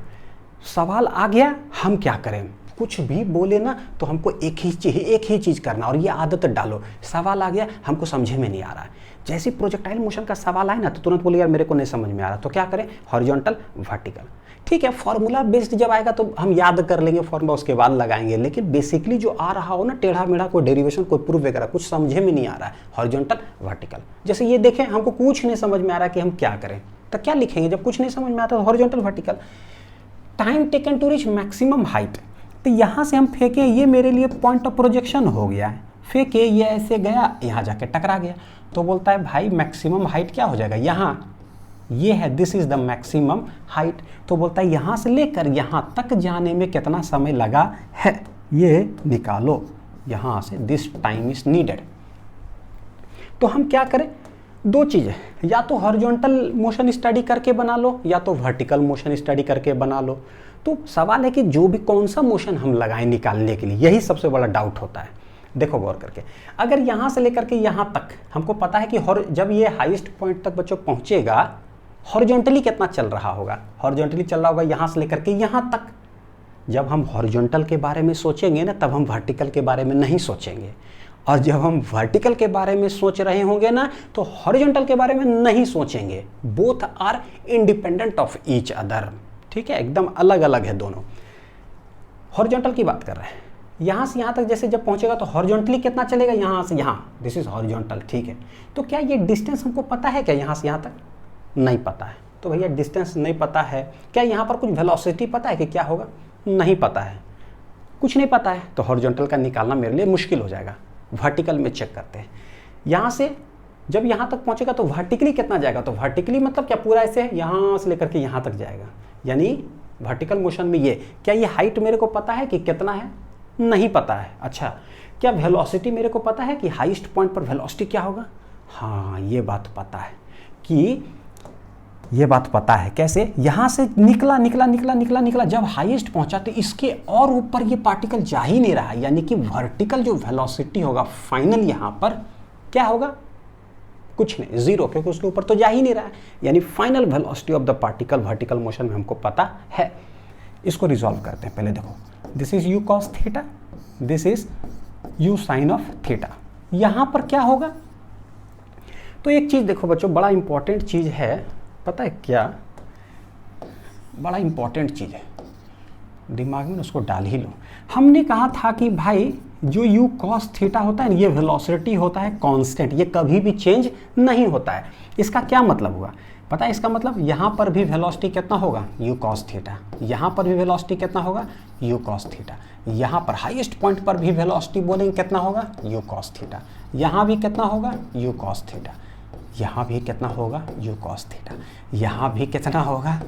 सवाल आ गया। हम क्या करें, कुछ भी बोले ना तो हमको एक ही चीज़ करना, और ये आदत डालो। सवाल आ गया, हमको समझे में नहीं आ रहा है, जैसे प्रोजेक्टाइल मोशन का सवाल आए ना तो तुरंत बोले यार मेरे को नहीं समझ में आ रहा, तो क्या करें, हॉरिजॉन्टल वर्टिकल, ठीक है। फॉर्मूला बेस्ड जब आएगा तो हम याद कर लेंगे फॉर्मूला, उसके बाद लगाएंगे, लेकिन बेसिकली जो आ रहा हो ना, टेढ़ा मेढ़ा कोई डेरिवेशन कोई प्रूफ वगैरह कुछ समझे में नहीं आ रहा है, हॉरिजॉन्टल वर्टिकल। जैसे ये देखें, हमको कुछ नहीं समझ में आ रहा है कि हम क्या करें, तो क्या लिखेंगे जब कुछ नहीं समझ में आता, तो horizontal vertical. Time taken to reach maximum height, तो यहाँ से हम फेंके, ये मेरे लिए पॉइंट ऑफ प्रोजेक्शन हो गया है, फेंके ये ऐसे गया, यहाँ जाके टकरा गया, तो बोलता है भाई मैक्सिमम हाइट क्या हो जाएगा, यहाँ ये है, this is the maximum height. तो बोलता है यहाँ से लेकर यहाँ तक जाने में कितना समय लगा है, ये निकालो यहाँ से, दिस टाइम इज नीडेड। तो हम क्या करें, दो चीज़ें, या तो हॉरिजॉन्टल मोशन स्टडी करके बना लो, या तो वर्टिकल मोशन स्टडी करके बना लो। तो सवाल है कि जो भी कौन सा मोशन हम लगाएं निकालने के लिए, यही सबसे बड़ा डाउट होता है। देखो गौर करके, अगर यहाँ से लेकर के यहाँ तक हमको पता है कि जब ये हाईएस्ट पॉइंट तक बच्चों पहुँचेगा, हॉरिजॉन्टली कितना चल रहा होगा, हॉरिजॉन्टली चल रहा होगा यहाँ से लेकर के यहाँ तक। जब हम हॉरिजॉन्टल के बारे में सोचेंगे ना, तब हम वर्टिकल के बारे में नहीं सोचेंगे, और जब हम वर्टिकल के बारे में सोच रहे होंगे ना, तो हॉरिजॉन्टल के बारे में नहीं सोचेंगे। Both are independent of each other, ठीक है, एकदम अलग अलग है दोनों। हॉरिजॉन्टल की बात कर रहे हैं, यहाँ से यहाँ तक जैसे जब पहुँचेगा तो हॉरिजॉन्टली कितना चलेगा, यहाँ से यहाँ, दिस इज हॉरिजॉन्टल, ठीक है। तो क्या ये डिस्टेंस हमको पता है क्या, यहाँ से यहाँ तक नहीं पता है, तो भैया डिस्टेंस नहीं पता है, क्या यहाँ पर कुछ वेलोसिटी पता है कि क्या होगा, नहीं पता है, कुछ नहीं पता है, तो हॉरिजॉन्टल का निकालना मेरे लिए मुश्किल हो जाएगा। वर्टिकल में चेक करते हैं, यहाँ से जब यहाँ तक पहुँचेगा तो वर्टिकली कितना जाएगा, तो वर्टिकली मतलब क्या पूरा ऐसे यहाँ से लेकर के यहाँ तक जाएगा, यानी वर्टिकल मोशन में ये, क्या ये हाइट मेरे को पता है कि कितना है, नहीं पता है। अच्छा, क्या वेलोसिटी मेरे को पता है कि हाईएस्ट पॉइंट पर वेलोसिटी क्या होगा, हाँ ये बात पता है, कि ये बात पता है। कैसे, यहाँ से निकला, जब हाईएस्ट पहुँचा तो इसके और ऊपर ये पार्टिकल जा ही नहीं रहा, यानी कि वर्टिकल जो वेलोसिटी होगा फाइनल यहाँ पर क्या होगा, कुछ नहीं, 0, क्योंकि उसके ऊपर तो जा ही नहीं रहा है, यानी final velocity of the particle vertical motion में हमको पता है। इसको रिजॉल्व करते हैं, पहले देखो, this is u cos theta, this is u sine of theta. यहां पर क्या होगा, तो एक चीज देखो बच्चों, बड़ा इंपॉर्टेंट चीज है, पता है क्या, बड़ा इंपॉर्टेंट चीज है, दिमाग में उसको डाल ही लो। हमने कहा था कि भाई जो u cos थीटा होता है, ये वेलोसिटी होता है कांस्टेंट, ये कभी भी चेंज नहीं होता है। इसका क्या मतलब हुआ पता है, इसका मतलब यहाँ पर भी वेलोसिटी कितना होगा, u cos थीटा, यहाँ पर भी वेलोसिटी कितना होगा, u cos थीटा, यहाँ पर हाईएस्ट पॉइंट पर भी वेलोसिटी बोलेंगे कितना होगा, u cos थीटा, यहाँ भी कितना होगा, u cos थीटा, यहाँ भी कितना होगा, u cos थीटा, यहाँ भी कितना होगा।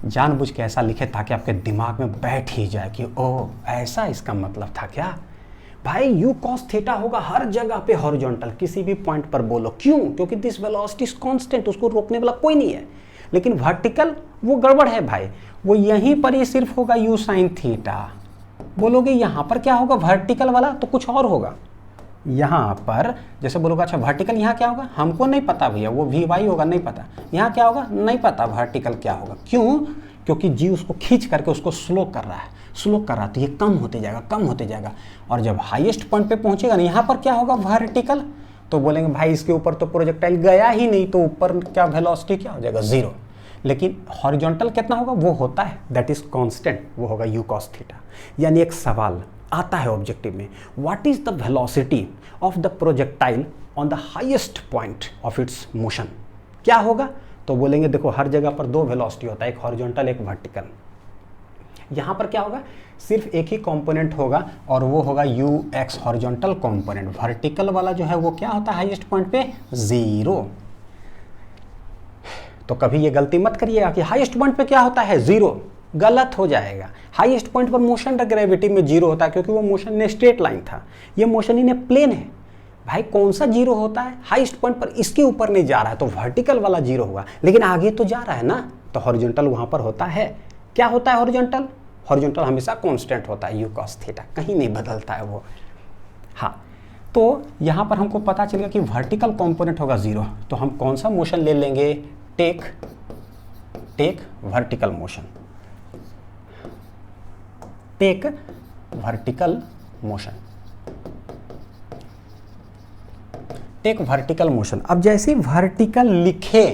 जानबूझ के ऐसा लिखे ताकि आपके दिमाग में बैठ ही जाए कि ओ ऐसा इसका मतलब था क्या। भाई u cos थीटा होगा हर जगह पे हॉरिजॉन्टल, किसी भी पॉइंट पर बोलो, क्यों, क्योंकि दिस वेलोसिटी इज कांस्टेंट, उसको रोकने वाला कोई नहीं है। लेकिन वर्टिकल वो गड़बड़ है भाई, वो यहीं पर ही सिर्फ होगा u साइन थीटा। बोलोगे यहाँ पर क्या होगा वर्टिकल वाला, तो कुछ और होगा। यहाँ पर जैसे बोलोगे अच्छा वर्टिकल यहाँ क्या होगा, हमको नहीं पता भैया, वो वी वाई होगा, नहीं पता। यहाँ क्या होगा, नहीं पता वर्टिकल क्या होगा, क्यों, क्योंकि जी उसको खींच करके उसको स्लो कर रहा है, स्लो कर रहा है, तो ये कम होते जाएगा, कम होते जाएगा। और जब हाईएस्ट पॉइंट पे पहुंचेगा ना, यहाँ पर क्या होगा वर्टिकल, तो बोलेंगे भाई इसके ऊपर तो प्रोजेक्टाइल गया ही नहीं, तो ऊपर क्या वेलोसिटी क्या हो जाएगा, जीरो। लेकिन हॉरिजॉन्टल कितना होगा, वो होता है दैट इज कांस्टेंट, वो होगा u cos थीटा। यानी एक सवाल आता है ऑब्जेक्टिव में, what is the velocity of the projectile on the highest point of its motion, क्या होगा, तो बोलेंगे देखो हर जगह पर दो वेलोसिटी होता है, एक हॉरिजॉन्टल एक वर्टिकल। यहाँ पर क्या होगा, सिर्फ एक ही कंपोनेंट होगा और वो होगा ux हॉरिजॉन्टल कंपोनेंट। वर्टिकल वाला जो है वो क्या होता है हाईएस्ट पॉइंट पे, जीरो। तो कभी ये गलती मत करिएगा कि हाईएस्ट पॉइंट पे क्या होता है, जीरो, गलत हो जाएगा। हाईएस्ट पॉइंट पर मोशन द ग्रेविटी में जीरो होता है, क्योंकि वो मोशन ने स्ट्रेट लाइन था, ये मोशन ही ने प्लेन है। भाई कौन सा जीरो होता है, हाईएस्ट पॉइंट पर इसके ऊपर नहीं जा रहा है, तो वर्टिकल वाला जीरो होगा, लेकिन आगे तो जा रहा है ना, तो हॉरिजॉन्टल वहां पर होता है। क्या होता है हॉरिजॉन्टल, हॉरिजॉन्टल हमेशा कांस्टेंट होता है, u cos थीटा, कहीं नहीं बदलता है वो। हाँ, तो यहाँ पर हमको पता चलेगा कि वर्टिकल कंपोनेंट होगा जीरो, तो हम कौन सा मोशन ले लेंगे, take vertical motion, take vertical motion, take vertical motion. अब जैसे वर्टिकल लिखे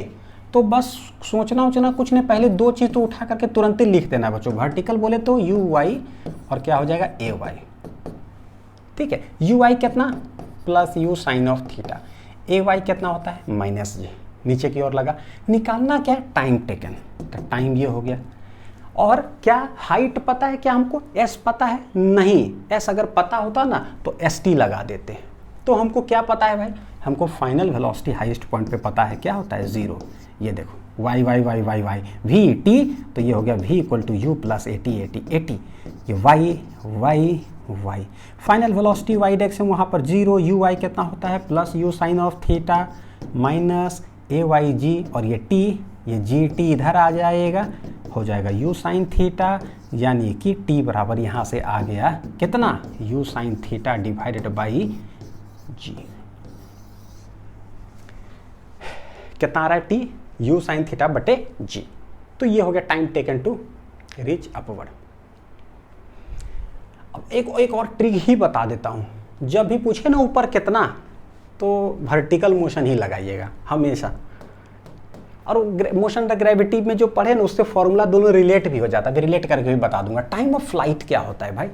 तो बस सोचना उचना कुछ नहीं, पहले दो चीज तो उठा करके तुरंत ही लिख देना बच्चों। वर्टिकल बोले तो यू वाई और क्या हो जाएगा, ए वाई, ठीक है। यू वाई कितना, plus U sine of theta, A Y कितना होता है, माइनस जी, नीचे की ओर लगा। निकालना क्या, टाइम टेकन, तो टाइम ये हो गया। और क्या हाइट पता है क्या हमको, एस पता है, नहीं, एस अगर पता होता ना तो एस टी लगा देते। तो हमको क्या पता है भाई, हमको फाइनल वेलोसिटी हाईएस्ट पॉइंट पे पता है, क्या होता है, जीरो। ये देखो Y Y Y Y Y V T, तो ये हो गया v equal to U plus A T A T A T, ये Y Y Y, final velocity Y direction वहाँ पर जीरो, यू वाई कितना होता है, plus U sine of theta minus A Y G, और ये टी, ये G T इधर आ जाएगा, हो जाएगा यू साइन थीटा, यानी कि टी बराबर यहाँ से आ गया कितना, U sine theta divided by G. कितना आ रहा है, टी यू साइन थीटा बटे जी। तो ये हो गया time taken to reach upward. अब एक और ट्रिक ही बता देता हूँ, जब भी पूछे ना ऊपर कितना, तो वर्टिकल मोशन ही लगाइएगा हमेशा। और मोशन द ग्रेविटी में जो पढ़े ना, उससे फॉर्मूला दोनों रिलेट भी हो जाता है, रिलेट करके भी बता दूंगा। टाइम ऑफ फ्लाइट क्या होता है भाई,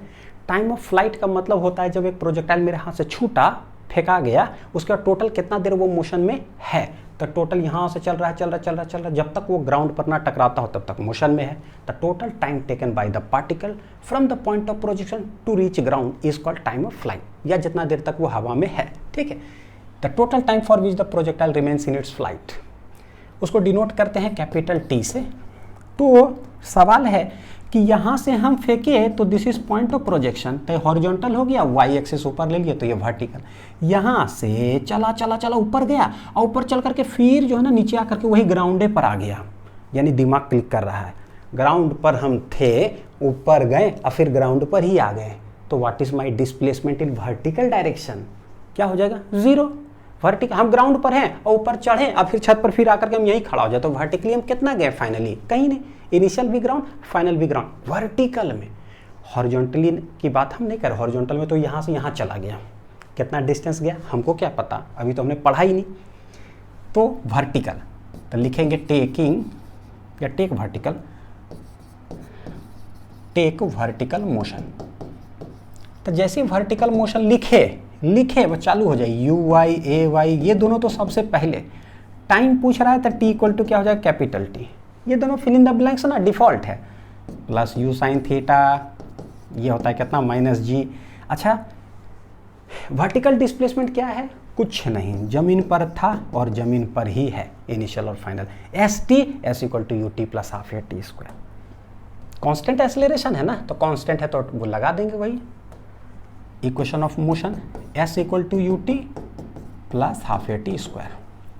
टाइम ऑफ फ्लाइट का मतलब होता है जब एक प्रोजेक्टाइल मेरे हाथ से छूटा, फेंका गया, उसका टोटल कितना देर वो मोशन में है, तो टोटल यहाँ से चल रहा है, जब तक वो ग्राउंड पर ना टकराता हो तब तक मोशन में है। The total time taken by the particle from the point of projection to reach ground is called time of flight, या जितना देर तक वो हवा में है, ठीक है। The total time for which the projectile remains in its flight, उसको डिनोट करते हैं कैपिटल टी से। तो सवाल है कि यहाँ से हम फेंके तो this is point of projection, तो हॉरिजॉन्टल हो गया, वाई एक्सिस ऊपर ले लिया तो ये वर्टिकल। यहाँ से चला चला चला ऊपर गया, और ऊपर चल करके फिर जो है ना नीचे आकर के वही ग्राउंडे पर आ गया, यानी दिमाग क्लिक कर रहा है, ग्राउंड पर हम थे, ऊपर गए और फिर ग्राउंड पर ही आ गए, तो what is my displacement in vertical direction, क्या हो जाएगा, जीरो। वर्टिकल, हम ग्राउंड पर हैं और ऊपर चढ़े और फिर छत पर फिर आकर के हम यहीं खड़ा हो जाए, तो वर्टिकली हम कितना गए, फाइनली कहीं नहीं, इनिशियल भी ग्राउंड फाइनल भी ग्राउंड। वर्टिकल में हॉरिजॉन्टली की बात हम नहीं कर रहे, हॉरिजॉन्टल में तो यहाँ से यहाँ चला गया, कितना डिस्टेंस गया हमको क्या पता, अभी तो हमने पढ़ा ही नहीं। तो वर्टिकल तो लिखेंगे टेकिंग या take vertical, take vertical motion. तो जैसे वर्टिकल मोशन लिखे वो चालू हो जाए, यू वाई ए वाई, ये दोनों तो सबसे पहले। टाइम पूछ रहा है तो टी इक्वल टू क्या हो जाएगा, कैपिटल टी, ये दोनों फिल इन द ब्लैंक्स ना, डिफॉल्ट है। प्लस यू साइन थीटा, ये होता है कितना, माइनस जी। अच्छा, वर्टिकल डिस्प्लेसमेंट क्या है, कुछ नहीं, जमीन पर था और जमीन पर ही है, इनिशियल और final. S T S equal to U T plus half A T square. Constant acceleration है ना, तो कांस्टेंट है तो वो लगा देंगे वही equation of motion, S equal to U T plus half A T square.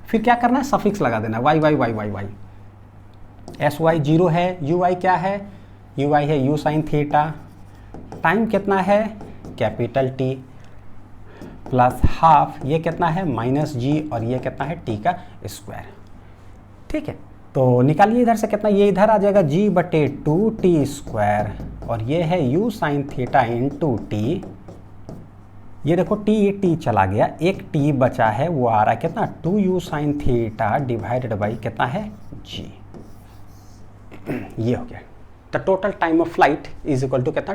फिर क्या करना है, सफिक्स लगा देना, Y Y Y Y Y. S Y zero है, यू वाई क्या है, यू वाई है यू साइन थीटा, टाइम कितना है कैपिटल टी, प्लस हाफ, ये कितना है माइनस जी, और ये कितना है टी का स्क्वायर। ठीक है, तो निकालिए इधर से कितना, ये इधर आ जाएगा जी बटे टू टी स्क्वायर, और ये है U sine theta into T. ये देखो टी चला गया, एक टी बचा है, वो आ रहा है कितना, two U sine theta divided by कितना है जी। ये हो गया। The total time of flight is equal to कितना,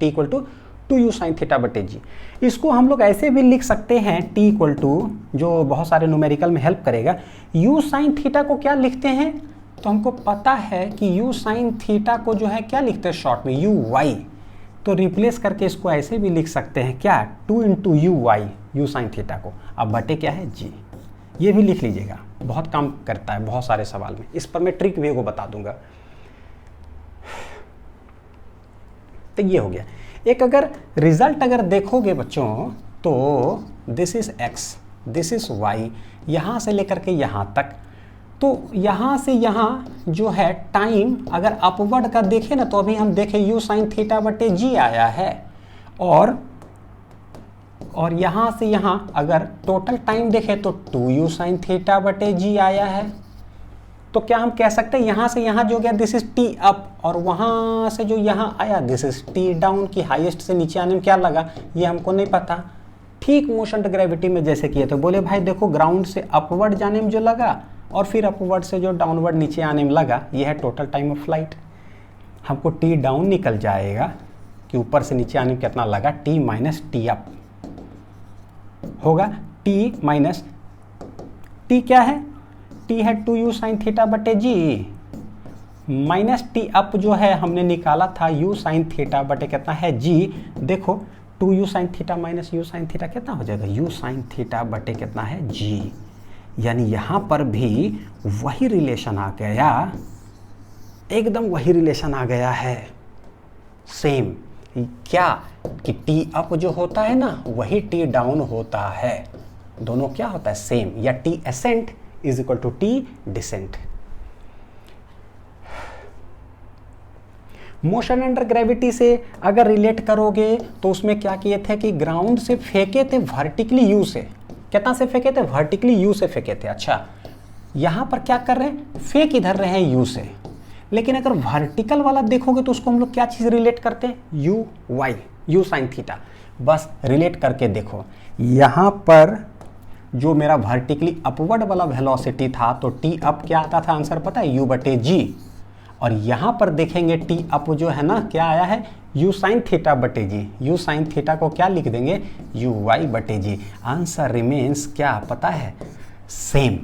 T equal to two U sine theta बटे जी। इसको हम लोग ऐसे भी लिख सकते हैं, टी इक्वल टू, जो बहुत सारे न्यूमेरिकल में हेल्प करेगा। यू साइन थीटा को क्या लिखते हैं, तो हमको पता है कि यू साइन थीटा को जो है क्या लिखते हैं शॉर्ट में, यू वाई। तो रिप्लेस करके इसको ऐसे भी लिख सकते हैं क्या, two into U Y, U sine theta को, अब बटे क्या है जी। ये भी लिख लीजिएगा, बहुत काम करता है बहुत सारे सवाल में। इस पर मैं ट्रिक भी को बता दूंगा। तो ये हो गया। एक अगर रिजल्ट अगर देखोगे बच्चों, तो this is X, this is Y, यहाँ से लेकर के यहाँ तक। तो यहाँ से यहाँ जो है टाइम अगर अपवर्ड का देखें ना, तो अभी हम देखें यू साइन थीटा बटे जी आया है, और यहाँ से यहाँ अगर टोटल टाइम देखें तो टू यू साइन थीटा बटे जी आया है। तो क्या हम कह सकते हैं यहाँ से यहाँ जो गया दिस इज टी अप, और वहाँ से जो यहाँ आया दिस इज टी डाउन, की हाईएस्ट से नीचे आने में क्या लगा ये हमको नहीं पता। ठीक मोशन ग्रेविटी में जैसे किए थे, बोले भाई देखो ग्राउंड से अपवर्ड जाने में जो लगा और फिर अपवर्ड से जो डाउनवर्ड नीचे आने में लगा, ये है टोटल टाइम ऑफ फ्लाइट। हमको टी डाउन निकल जाएगा कि ऊपर से नीचे आने में कितना लगा, टी माइनस टी अप होगा। टी माइनस टी क्या है, टी है टू यू साइन थीटा बटे जी, माइनस टी अप जो है हमने निकाला था यू साइन थीटा बटे कितना है जी। देखो two U sine theta minus U sine theta कितना हो जाएगा, यू साइन थीटा बटे कितना है जी। यानी यहाँ पर भी वही रिलेशन आ गया, एकदम वही रिलेशन आ गया है, सेम। क्या कि टी अप जो होता है ना वही टी डाउन होता है, दोनों क्या होता है सेम, या T ascent is equal to T descent. Motion under gravity से अगर रिलेट करोगे तो उसमें क्या किए थे कि ग्राउंड से फेंके थे वर्टिकली यू से, कितना से फेंके थे, वर्टिकली यू से फेंके थे। अच्छा यहां पर क्या कर रहे हैं, फेंक इधर रहे हैं यू से, लेकिन अगर वर्टिकल वाला देखोगे तो उसको हम लोग क्या चीज रिलेट करते हैं, U Y, U sine theta. बस रिलेट करके देखो, यहां पर जो मेरा वर्टिकली अपवर्ड वाला वेलोसिटी था तो टी अप क्या आता था, आंसर पता है यू बटे जी, और यहां पर देखेंगे टी अप जो है ना क्या आया है, यू साइन थीटा बटे जी। यू साइन थीटा को क्या लिख देंगे, यू वाई बटे जी। आंसर रिमेन्स क्या पता है, सेम।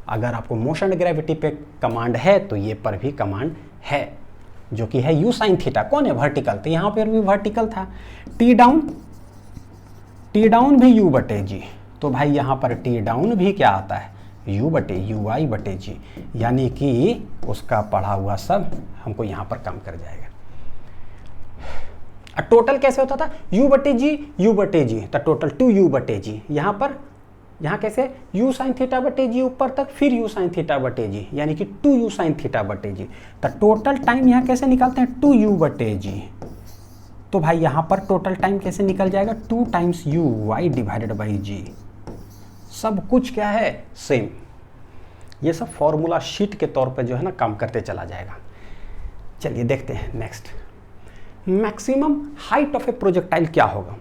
अगर आपको मोशन ग्रेविटी पे कमांड है तो ये पर भी कमांड है, जो कि है यू साइन थीटा। कौन है, वर्टिकल, तो यहाँ पर भी वर्टिकल था। टी डाउन भी यू बटे जी, तो भाई यहाँ पर टी डाउन भी क्या आता है, यू बटे यू आई बटे जी। यानी कि उसका पढ़ा हुआ सब हमको यहाँ पर काम कर जाएगा। टोटल कैसे होता था, यू बटे जी तो टोटल टू यू बटे जी। यहाँ कैसे, यू साइन थीटा बटे जी ऊपर तक, फिर यू साइन थीटा बटे जी, यानी कि टू यू साइन थीटा बटे जी। तो टोटल टाइम यहाँ कैसे निकालते हैं, टू यू बटे जी। तो भाई यहाँ पर टोटल टाइम कैसे निकल जाएगा, two times U Y divided by G. सब कुछ क्या है, सेम। ये सब फॉर्मूला शीट के तौर पे जो है ना काम करते चला जाएगा। चलिए देखते हैं next. Maximum height of A projectile क्या होगा,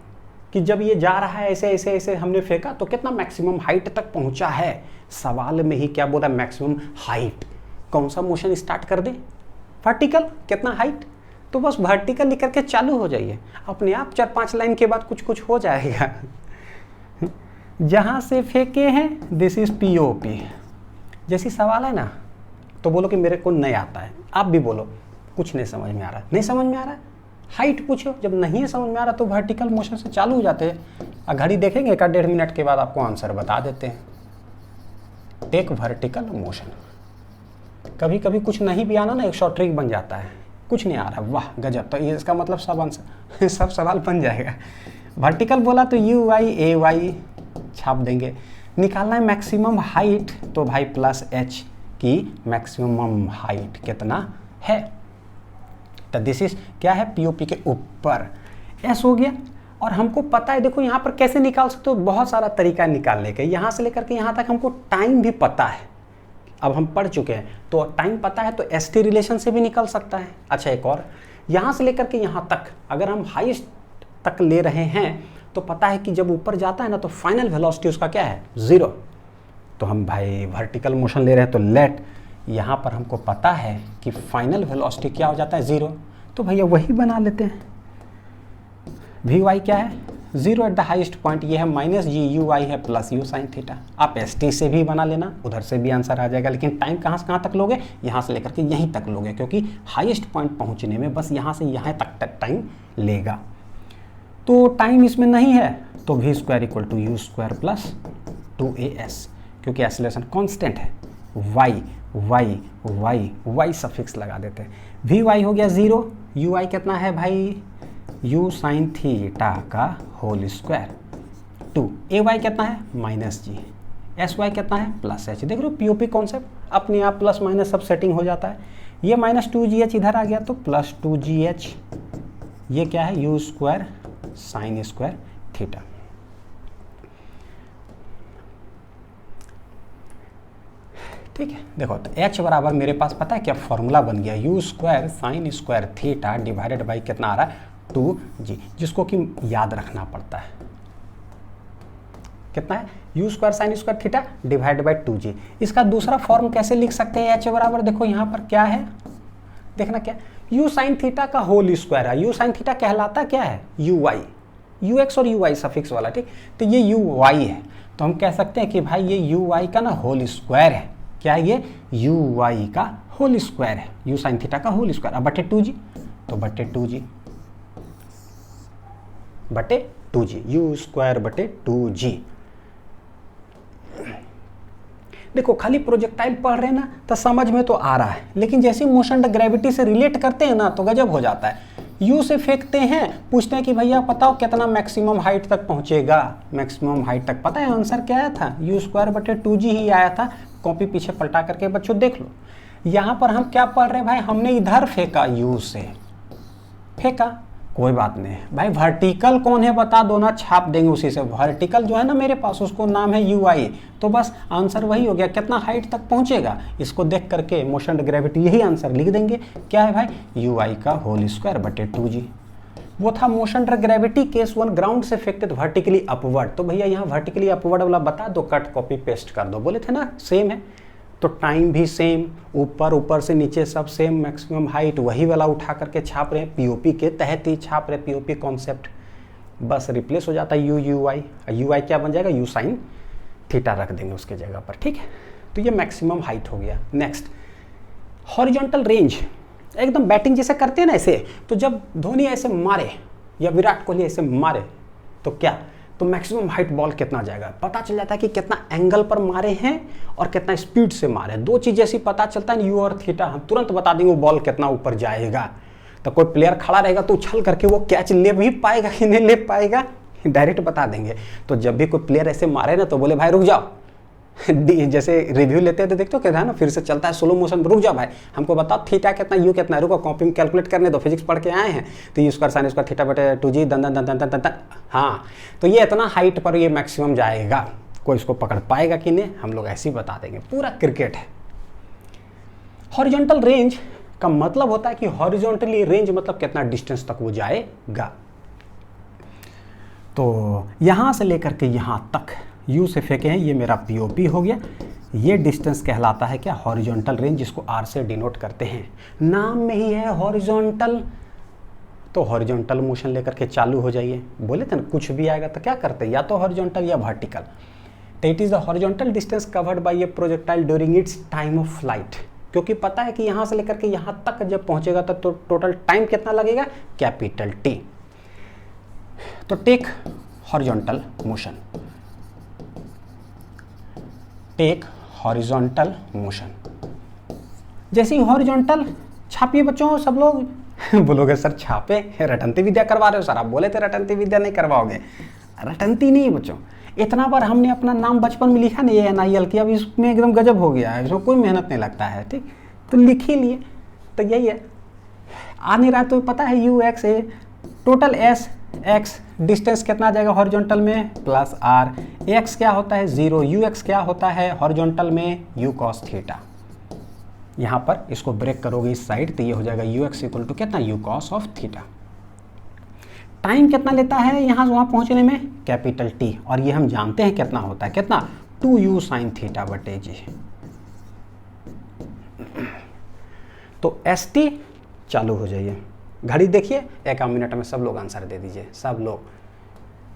कि जब ये जा रहा है ऐसे ऐसे ऐसे हमने फेंका तो कितना मैक्सिमम हाइट तक पहुंचा है। सवाल में ही क्या बोला, मैक्सिमम हाइट। कौन सा मोशन स्टार्ट कर दे, वर्टिकल, कितना हाइट, तो बस वर्टिकल लिख करके चालू हो जाइए, अपने आप 4-5 लाइन के बाद कुछ कुछ हो जाएगा। जहां से फेंके हैं दिस इज पीओपी। जैसी सवाल है ना तो बोलो कि मेरे को नहीं आता है, आप भी बोलो कुछ नहीं समझ में आ रहा, नहीं समझ में आ रहा, हाइट पूछो, जब नहीं समझ में आ रहा तो वर्टिकल मोशन से चालू हो जाते हैं। और घड़ी देखेंगे 1-1.5 मिनट के बाद आपको आंसर बता देते हैं। Take vertical motion. कभी कभी कुछ नहीं भी आना ना, एक शॉर्ट ट्रिक बन जाता है, कुछ नहीं आ रहा, वाह गजब, तो ये इसका मतलब सब आंसर सब सवाल बन जाएगा। वर्टिकल बोला तो यू वाई ए वाई छाप देंगे। निकालना है मैक्सिमम हाइट, तो भाई प्लस एच की मैक्सिमम हाइट कितना है, तो दिस इज क्या है, पीओपी के ऊपर एस हो गया। और हमको पता है, देखो यहाँ पर कैसे निकाल सकते हो, बहुत सारा तरीका निकालने के, यहाँ से लेकर के यहाँ तक हमको टाइम भी पता है, अब हम पढ़ चुके हैं तो टाइम पता है, तो एसटी रिलेशन से भी निकल सकता है। अच्छा एक और, यहाँ से लेकर के यहाँ तक अगर हम हाईएस्ट तक ले रहे हैं तो पता है कि जब ऊपर जाता है ना तो फाइनल वेलोसिटी उसका क्या है, 0। तो हम भाई वर्टिकल मोशन ले रहे हैं तो लेट, यहाँ पर हमको पता है कि फाइनल वेलोसिटी क्या हो जाता है, 0, तो भैया वही बना लेते हैं। वी वाई क्या है, 0 एट द हाईएस्ट पॉइंट, ये है माइनस जी, यू वाई है प्लस यू साइन थीटा। आप एस टी से भी बना लेना, उधर से भी आंसर आ जाएगा, लेकिन टाइम कहाँ से कहाँ तक लोगे, यहाँ से लेकर के यहीं तक लोगे, क्योंकि हाईएस्ट पॉइंट पहुँचने में बस यहाँ से यहाँ तक टाइम लेगा। तो टाइम इसमें नहीं है तो V square equal to U square plus 2as, क्योंकि एक्सीलरेशन कांस्टेंट है। Y Y Y Y suffix लगा देते हैं। वी वाई हो गया 0, यू वाई कितना है भाई, यू साइन थीटा का होल स्क्वायर 2, ए वाई कितना है माइनस जी, एस वाई कितना है प्लस एच। देख रहे हो पीओपी कॉन्सेप्ट अपने आप प्लस माइनस सब सेटिंग हो जाता है। ये माइनस 2gh इधर आ गया तो प्लस 2gh, ये क्या है U square sine square theta. ठीक है, देखो तो h बराबर मेरे पास पता है क्या फॉर्मूला बन गया, you square sine square theta divided by कितना आ रहा है 2g, जिसको कि याद रखना पड़ता है। कितना है, U square sine square theta divide by 2g। इसका दूसरा फॉर्म कैसे लिख सकते हैं, h बराबर देखो यहाँ पर क्या है, देखना क्या, यू साइन थीटा का होल स्क्वायर है। यू साइन थीटा कहलाता क्या है, यू वाई, यू एक्स और यू वाई सफिक्स वाला, ठीक। तो ये यू वाई है, तो हम कह सकते हैं कि भाई ये यू वाई का ना होल स्क्वायर है। क्या है ये, यू वाई का होल स्क्वायर है, यू साइन थीटा का होल स्क्वायर। अब बटे 2g, तो बटे 2g बटे 2g, यू स्क्वायर बटे 2g। देखो खाली प्रोजेक्टाइल पढ़ रहे हैं ना तो समझ में तो आ रहा है, लेकिन जैसे मोशन ग्रेविटी से रिलेट करते हैं ना तो गजब हो जाता है। यू से फेंकते हैं, पूछते हैं कि भैया बताओ कितना मैक्सिमम हाइट तक पहुंचेगा। मैक्सिमम हाइट तक पता है आंसर क्या आया था, यू स्क्वायर बटे 2g ही आया था। कॉपी पीछे पलटा करके बच्चों देख लो। यहाँ पर हम क्या पढ़ रहे हैं भाई, हमने इधर फेंका, यू से फेंका, कोई बात नहीं भाई। वर्टिकल कौन है बता दो ना, छाप देंगे उसी से। वर्टिकल जो है ना मेरे पास उसको नाम है यू आई, तो बस आंसर वही हो गया, कितना हाइट तक पहुंचेगा इसको देख करके मोशन ग्रेविटी यही आंसर लिख देंगे। क्या है भाई, यू आई का होल स्क्वायर बटे 2g। वो था मोशन ग्रेविटी केस 1, ग्राउंड से फेंकते तो वर्टिकली अपवर्ड, तो भैया यहाँ वर्टिकली अपवर्ड वाला बता दो, कट कॉपी पेस्ट कर दो, बोले थे ना सेम है। तो टाइम भी सेम, ऊपर से नीचे सब सेम, मैक्सिमम हाइट वही वाला उठा करके छाप रहे हैं, पीओपी के तहत ही छाप रहे, पीओपी कॉन्सेप्ट। बस रिप्लेस हो जाता है यू यू आई, यू आई क्या बन जाएगा, यू साइन थीटा रख देंगे उसके जगह पर, ठीक है। तो ये मैक्सिमम हाइट हो गया। नेक्स्ट हॉरिजॉन्टल रेंज, एकदम बैटिंग जैसे करते हैं ना ऐसे, तो जब धोनी ऐसे मारे या विराट कोहली ऐसे मारे तो क्या, तो मैक्सिमम हाइट बॉल कितना जाएगा पता चल जाता है कि कितना एंगल पर मारे हैं और कितना स्पीड से मारे। दो चीज़ ऐसी पता चलता है, यू और थीटा, हम तुरंत बता देंगे वो बॉल कितना ऊपर जाएगा। तो कोई प्लेयर खड़ा रहेगा तो उछल करके वो कैच ले भी पाएगा कि नहीं ले पाएगा, डायरेक्ट बता देंगे। तो जब भी कोई प्लेयर ऐसे मारे ना तो बोले भाई रुक जाओ, जैसे रिव्यू लेते हैं तो देखते हो क्या है ना, फिर से चलता है स्लो मोशन, रुक जाओ भाई हमको बताओ थीटा कितना, यू कितना, रुको कॉपी में कैलकुलेट करने दो, फिजिक्स पढ़ के आए हैं। तो you square sine square theta बटे 2g दन दन दन दन दन दन। हाँ तो ये इतना हाइट पर ये मैक्सिमम जाएगा, कोई इसको पकड़ पाएगा कि नहीं, हम लोग ऐसे ही बता देंगे, पूरा क्रिकेट है। हॉरिजॉन्टल रेंज का मतलब होता है कि हॉरिजॉन्टली रेंज मतलब कितना डिस्टेंस तक वो जाएगा। तो यहां से लेकर के यहां तक यू से फेंके हैं, ये मेरा पीओपी हो गया। ये डिस्टेंस कहलाता है क्या, हॉरिजॉन्टल रेंज, जिसको आर से डिनोट करते हैं। नाम में ही है हॉरिजॉन्टल, तो हॉरिजॉन्टल मोशन लेकर के चालू हो जाइए। बोले थे ना कुछ भी आएगा तो क्या करते हैं, या तो हॉरिजॉन्टल या वर्टिकल। तो it is the horizontal distance covered by A projectile during its time of flight, क्योंकि पता है कि यहां से लेकर के यहां तक जब पहुंचेगा तो टोटल टाइम कितना लगेगा, कैपिटल टी। तो take horizontal motion, take horizontal motion. जैसे ही हॉरिजॉन्टल छापिए बच्चों, सब लोग बोलोगे सर छापे, रटंती विद्या करवा रहे हो सर, आप बोले थे रटंती विद्या नहीं करवाओगे। रटंती नहीं बच्चों, इतना बार हमने अपना नाम बचपन में लिखा नहीं है NIL की, अब इसमें एकदम गजब हो गया है, इसमें कोई मेहनत नहीं लगता है, ठीक, तो लिख ही लिए। तो यही है, आ नहीं रहा तो पता है UX है, टोटल SX डिस्टेंस कितना आ जाएगा हॉरिजॉन्टल में, प्लस R, X क्या होता है 0, UX क्या होता है हॉरिजॉन्टल में U cos थीटा। यहाँ पर इसको ब्रेक करोगे इस साइड तो ये हो जाएगा UX इक्वल टू कितना, U cos of theta. Time कितना लेता है यहाँ वहाँ पहुँचने में, कैपिटल T, और ये हम जानते हैं कितना होता है, कितना 2U sin थीटा बटे G। तो ST चालू हो जाइए, घड़ी देखिए, 1 मिनट में सब लोग आंसर दे दीजिए। सब लोग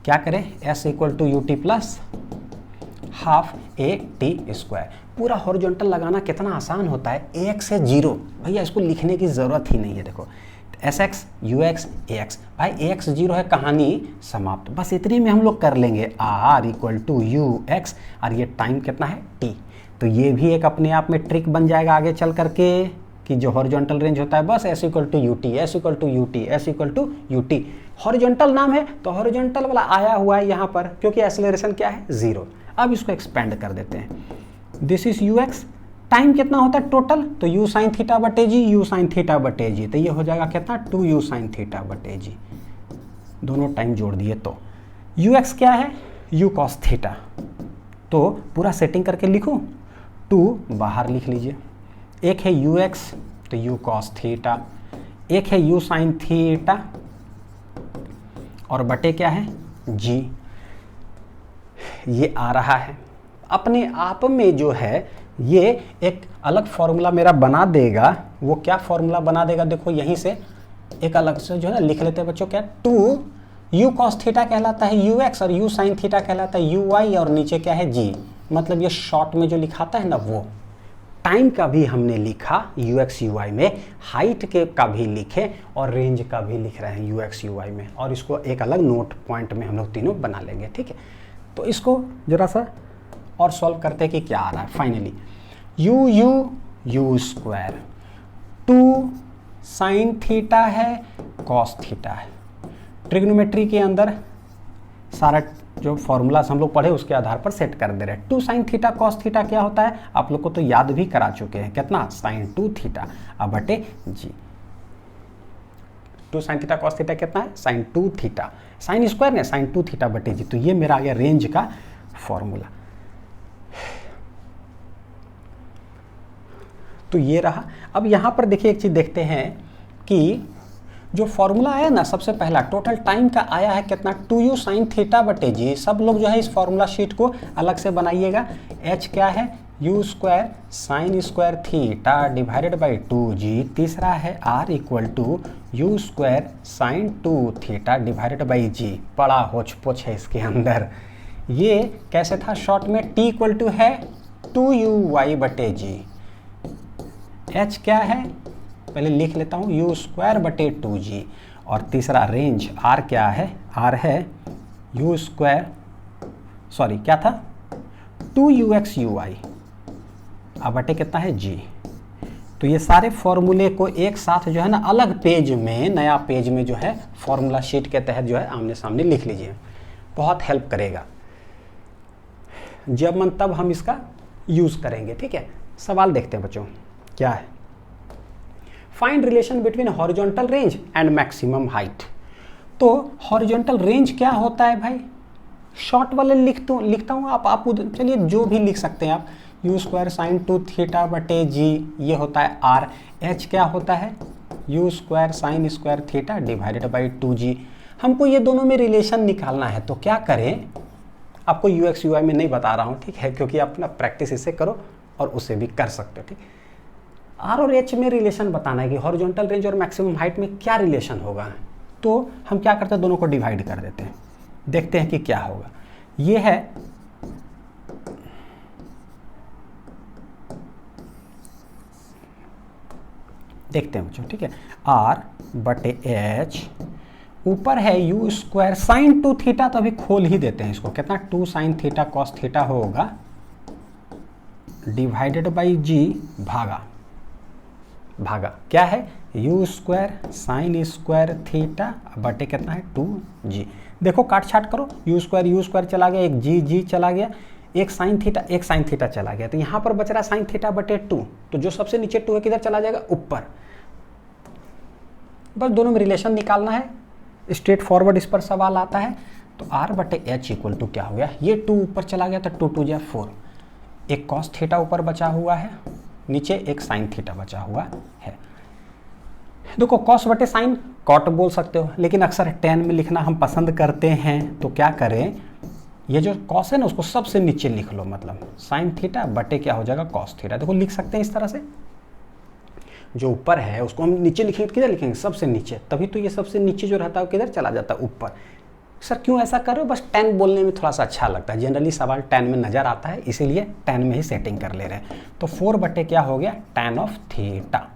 क्या करें, S equal to U T plus half A T square. पूरा हॉरिजॉन्टल लगाना कितना आसान होता है, AX से 0, भैया इसको लिखने की ज़रूरत ही नहीं है। देखो SX UX AX, भाई AX 0 है, कहानी समाप्त, बस इतने में हम लोग कर लेंगे। R इक्वल टू UX, और ये टाइम कितना है T। तो ये भी एक अपने आप में ट्रिक बन जाएगा आगे चल करके, कि जो हॉरिजॉन्टल रेंज होता है बस S equal to U T, S equal to U T, S equal to U T. Horizontal नाम है तो हॉरिजॉन्टल वाला आया हुआ है यहाँ पर, क्योंकि एक्सेलरेशन क्या है 0। अब इसको एक्सपेंड कर देते हैं, दिस इज UX, टाइम कितना होता है टोटल, तो U साइन थीटा बटे G, U साइन थीटा बटे G, तो ये हो जाएगा कितना 2U साइन थीटा बटे G। दोनों टाइम जोड़ दिए तो UX क्या है, U cos थीटा। तो पूरा सेटिंग करके लिखूँ, 2 बाहर लिख लीजिए, एक है UX तो U cos थीटा, एक है U sin थीटा, और बटे क्या है G। ये आ रहा है अपने आप में, जो है ये एक अलग फॉर्मूला मेरा बना देगा। वो क्या फॉर्मूला बना देगा, देखो यहीं से एक अलग से जो है ना लिख लेते हैं बच्चों, क्या 2U cos थीटा कहलाता है UX, और U sin थीटा कहलाता है UY, और नीचे क्या है G। मतलब ये शॉर्ट में जो लिखाता है ना, वो टाइम का भी हमने लिखा UX UY में, हाइट के का भी लिखे, और रेंज का भी लिख रहे हैं UX UY में, और इसको एक अलग नोट पॉइंट में हम लोग तीनों बना लेंगे, ठीक है। तो इसको जरा सा और सॉल्व करते हैं कि क्या आ रहा है। Finally U square 2 sine theta है कॉस थीटा है। ट्रिग्नोमेट्री के अंदर सारा जो फॉर्मूलास हम लोग पढ़े उसके आधार पर सेट कर दे रहे हैं। 2 साइन थीटा कॉस थीटा क्या होता है, आप लोग को तो याद भी करा चुके हैं, कितना साइन 2 थीटा अब बटे G। 2 sine theta cos theta कितना है, साइन 2 थीटा, साइन स्क्वायर ने साइन 2 थीटा बटे G। तो ये मेरा आ गया रेंज का फॉर्मूला। तो ये रहा। अब यहाँ पर देखिए एक चीज़ देखते हैं कि जो फॉर्मूला आया ना सबसे पहला, टोटल टाइम का आया है कितना 2U साइन थीटा बटे G। सब लोग जो है इस फॉर्मूला शीट को अलग से बनाइएगा। H क्या है, U square sine square theta divided by 2G। तीसरा है R equal to U square sine 2 theta divided by G। बड़ा होच पोच है इसके अंदर। ये कैसे था शॉर्ट में, T इक्वल टू है 2UY बटे G। H क्या है पहले लिख लेता हूँ, U स्क्वायर बटे 2G। और तीसरा रेंज R क्या है, R है U स्क्वायर, सॉरी क्या था 2UX UY अब बटे कितना है G। तो ये सारे फॉर्मूले को एक साथ जो है ना अलग पेज में, नया पेज में जो है फॉर्मूला शीट के तहत जो है आमने सामने लिख लीजिए, बहुत हेल्प करेगा। जब मन तब हम इसका यूज़ करेंगे, ठीक है। सवाल देखते हैं बच्चों, क्या है, find relation between horizontal range and maximum height. तो हॉरिजॉन्टल रेंज क्या होता है भाई, शॉर्ट वाले लिखता हूँ, आप चलिए जो भी लिख सकते हैं आप, यू स्क्वायर साइन 2 थीटा बटे जी, ये होता है आर। एच क्या होता है, U square sine square theta divided by 2g। हमको ये दोनों में रिलेशन निकालना है, तो क्या करें, आपको यू एक्स यू वाई में नहीं बता रहा हूँ, ठीक है, क्योंकि आप अपना प्रैक्टिस इससे करो और उससे भी कर सकते हो, ठीक। आर और एच में रिलेशन बताना है कि हॉरिजॉन्टल रेंज और मैक्सिमम हाइट में क्या रिलेशन होगा। तो हम क्या करते हैं, दोनों को डिवाइड कर देते हैं, देखते हैं कि क्या होगा। ये है देखते हैं बच्चों, ठीक है, आर बटे एच, ऊपर है यू स्क्वायर साइन 2 थीटा, तो अभी खोल ही देते हैं इसको, कितना 2 साइन थीटा कॉस थीटा होगा डिवाइडेड बाई जी भागा भागा क्या है, U square sine square theta बटे कितना है 2g। देखो काट छाट करो, यू स्क्वायर चला गया, एक जी चला गया, एक साइन थीटा चला गया, तो यहाँ पर बच रहा साइन थीटा बटे 2, तो जो सबसे नीचे 2 है किधर चला जाएगा, ऊपर। बस दोनों में रिलेशन निकालना है, स्ट्रेट फॉरवर्ड इस पर सवाल आता है। तो आर बटे एच इक्वल टू क्या हो गया, ये 2 ऊपर चला गया तो 2 2 जा 4, एक कॉस थीटा ऊपर बचा हुआ है, नीचे एक साइन थीटा बचा हुआ है। देखो कॉस बटे साइन कॉट बोल सकते हो, लेकिन अक्सर टेन में लिखना हम पसंद करते हैं, तो क्या करें, ये जो कॉस है ना उसको सबसे नीचे लिख लो, मतलब साइन थीटा बटे क्या हो जाएगा कॉस थीटा। देखो लिख सकते हैं इस तरह से, जो ऊपर है उसको हम नीचे लिखेंगे, तो किधर लिखेंगे, सबसे नीचे, तभी तो ये सबसे नीचे जो रहता है वो किधर चला जाता है, ऊपर। सर क्यों ऐसा कर रहे हो, बस 10 बोलने में थोड़ा सा अच्छा लगता है, जनरली सवाल 10 में नजर आता है, इसीलिए 10 में ही सेटिंग कर ले रहे हैं। तो 4 बटे क्या हो गया, tan ऑफ थीटा,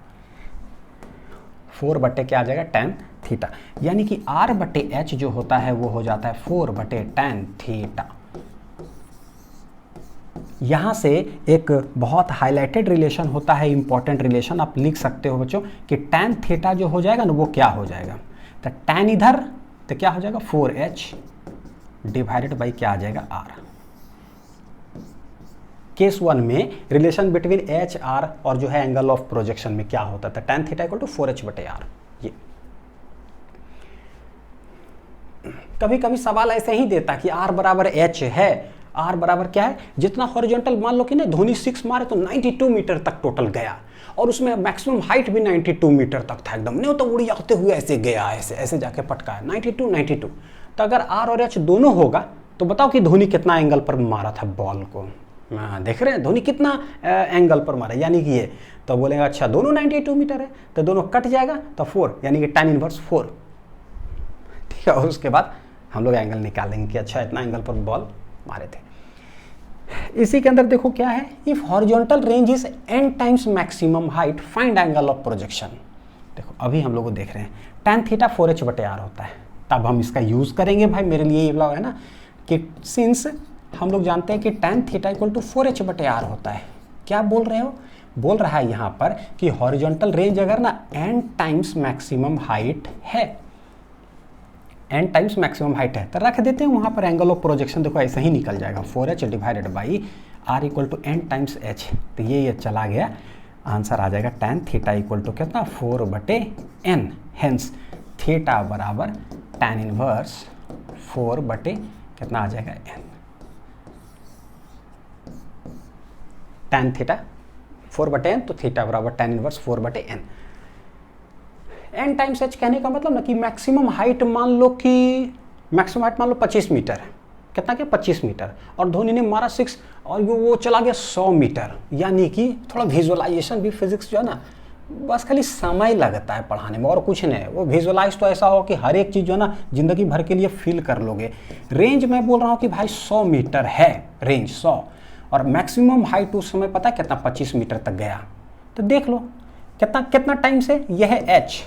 4 बटे क्या आ जाएगा, tan थीटा, यानी कि r बटे h जो होता है वो हो जाता है 4 बटे tan थीटा। यहाँ से एक बहुत हाईलाइटेड रिलेशन होता है, इंपॉर्टेंट रिलेशन आप लिख सकते हो बच्चों, कि tan थीटा जो हो जाएगा ना वो क्या हो जाएगा, तो tan इधर तो क्या हो जाएगा 4h डिवाइडेड बाई क्या आ जाएगा r। केस 1 में रिलेशन बिटवीन एच आर और जो है एंगल ऑफ प्रोजेक्शन में क्या होता था, tan theta equal to 4h बटे r। ये कभी कभी सवाल ऐसे ही देता कि r बराबर h है, r बराबर क्या है, जितना हॉरिजॉन्टल मान लो कि ना धोनी 6 मारे तो 92 मीटर तक टोटल गया, और उसमें मैक्सिमम हाइट भी 92 मीटर तक था, एकदम नहीं तो उड़ाते हुए ऐसे गया, ऐसे ऐसे जाके पटका है 92। तो अगर r और h दोनों होगा तो बताओ कि धोनी कितना एंगल पर मारा था बॉल को, देख रहे हैं धोनी कितना एंगल पर मारा, यानी कि ये, तो बोलेंगे अच्छा दोनों 92 मीटर है, तो दोनों कट जाएगा तो 4, यानी कि tan इनवर्स 4, ठीक है। और उसके बाद हम लोग एंगल निकाल लेंगे कि अच्छा इतना एंगल पर बॉल मारे थे। इसी के अंदर देखो क्या है, if horizontal range is n times maximum height find angle of projection. देखो अभी हम लोग देख रहे हैं tan थीटा 4h बटे r होता है, तब हम इसका यूज करेंगे भाई, मेरे लिए ये है ना कि सिंस हम लोग जानते हैं कि tan theta equal to 4h बटे r होता है। क्या बोल रहे हो, बोल रहा है यहाँ पर कि हॉरिजॉन्टल रेंज अगर ना n टाइम्स मैक्सिमम हाइट है, n टाइम्स मैक्सिमम हाइट है, तो रख देते हैं वहाँ पर एंगल ऑफ प्रोजेक्शन, देखो ऐसे ही निकल जाएगा 4h divided by r equal to n times h, तो ये चला गया, आंसर आ जाएगा tan थीटा इक्वल टू कितना 4 बटे n, हेंस थीटा बराबर tan इनवर्स 4 बटे कितना आ जाएगा n, tan थीटा 4 बटे n, तो थीटा बराबर tan इनवर्स 4 बटे n। n टाइम्स h कहने का मतलब ना कि मैक्सिमम हाइट मान लो कि मैक्सिमम हाइट मान लो 25 मीटर है, कितना क्या 25 मीटर, और धोनी ने मारा 6 और वो चला गया 100 मीटर, यानी कि थोड़ा विजुअलाइजेशन भी, फिजिक्स जो है ना बस खाली समय लगता है पढ़ाने में और कुछ नहीं, वो विजुअलाइज तो ऐसा हो कि हर एक चीज़ जो है ना जिंदगी भर के लिए फील कर लोगे। रेंज मैं बोल रहा हूँ कि भाई 100 मीटर है रेंज 100, और मैक्सिमम हाइट उस समय पता है कितना 25 मीटर तक गया, तो देख लो कितना कितना टाइम्स है, यह है h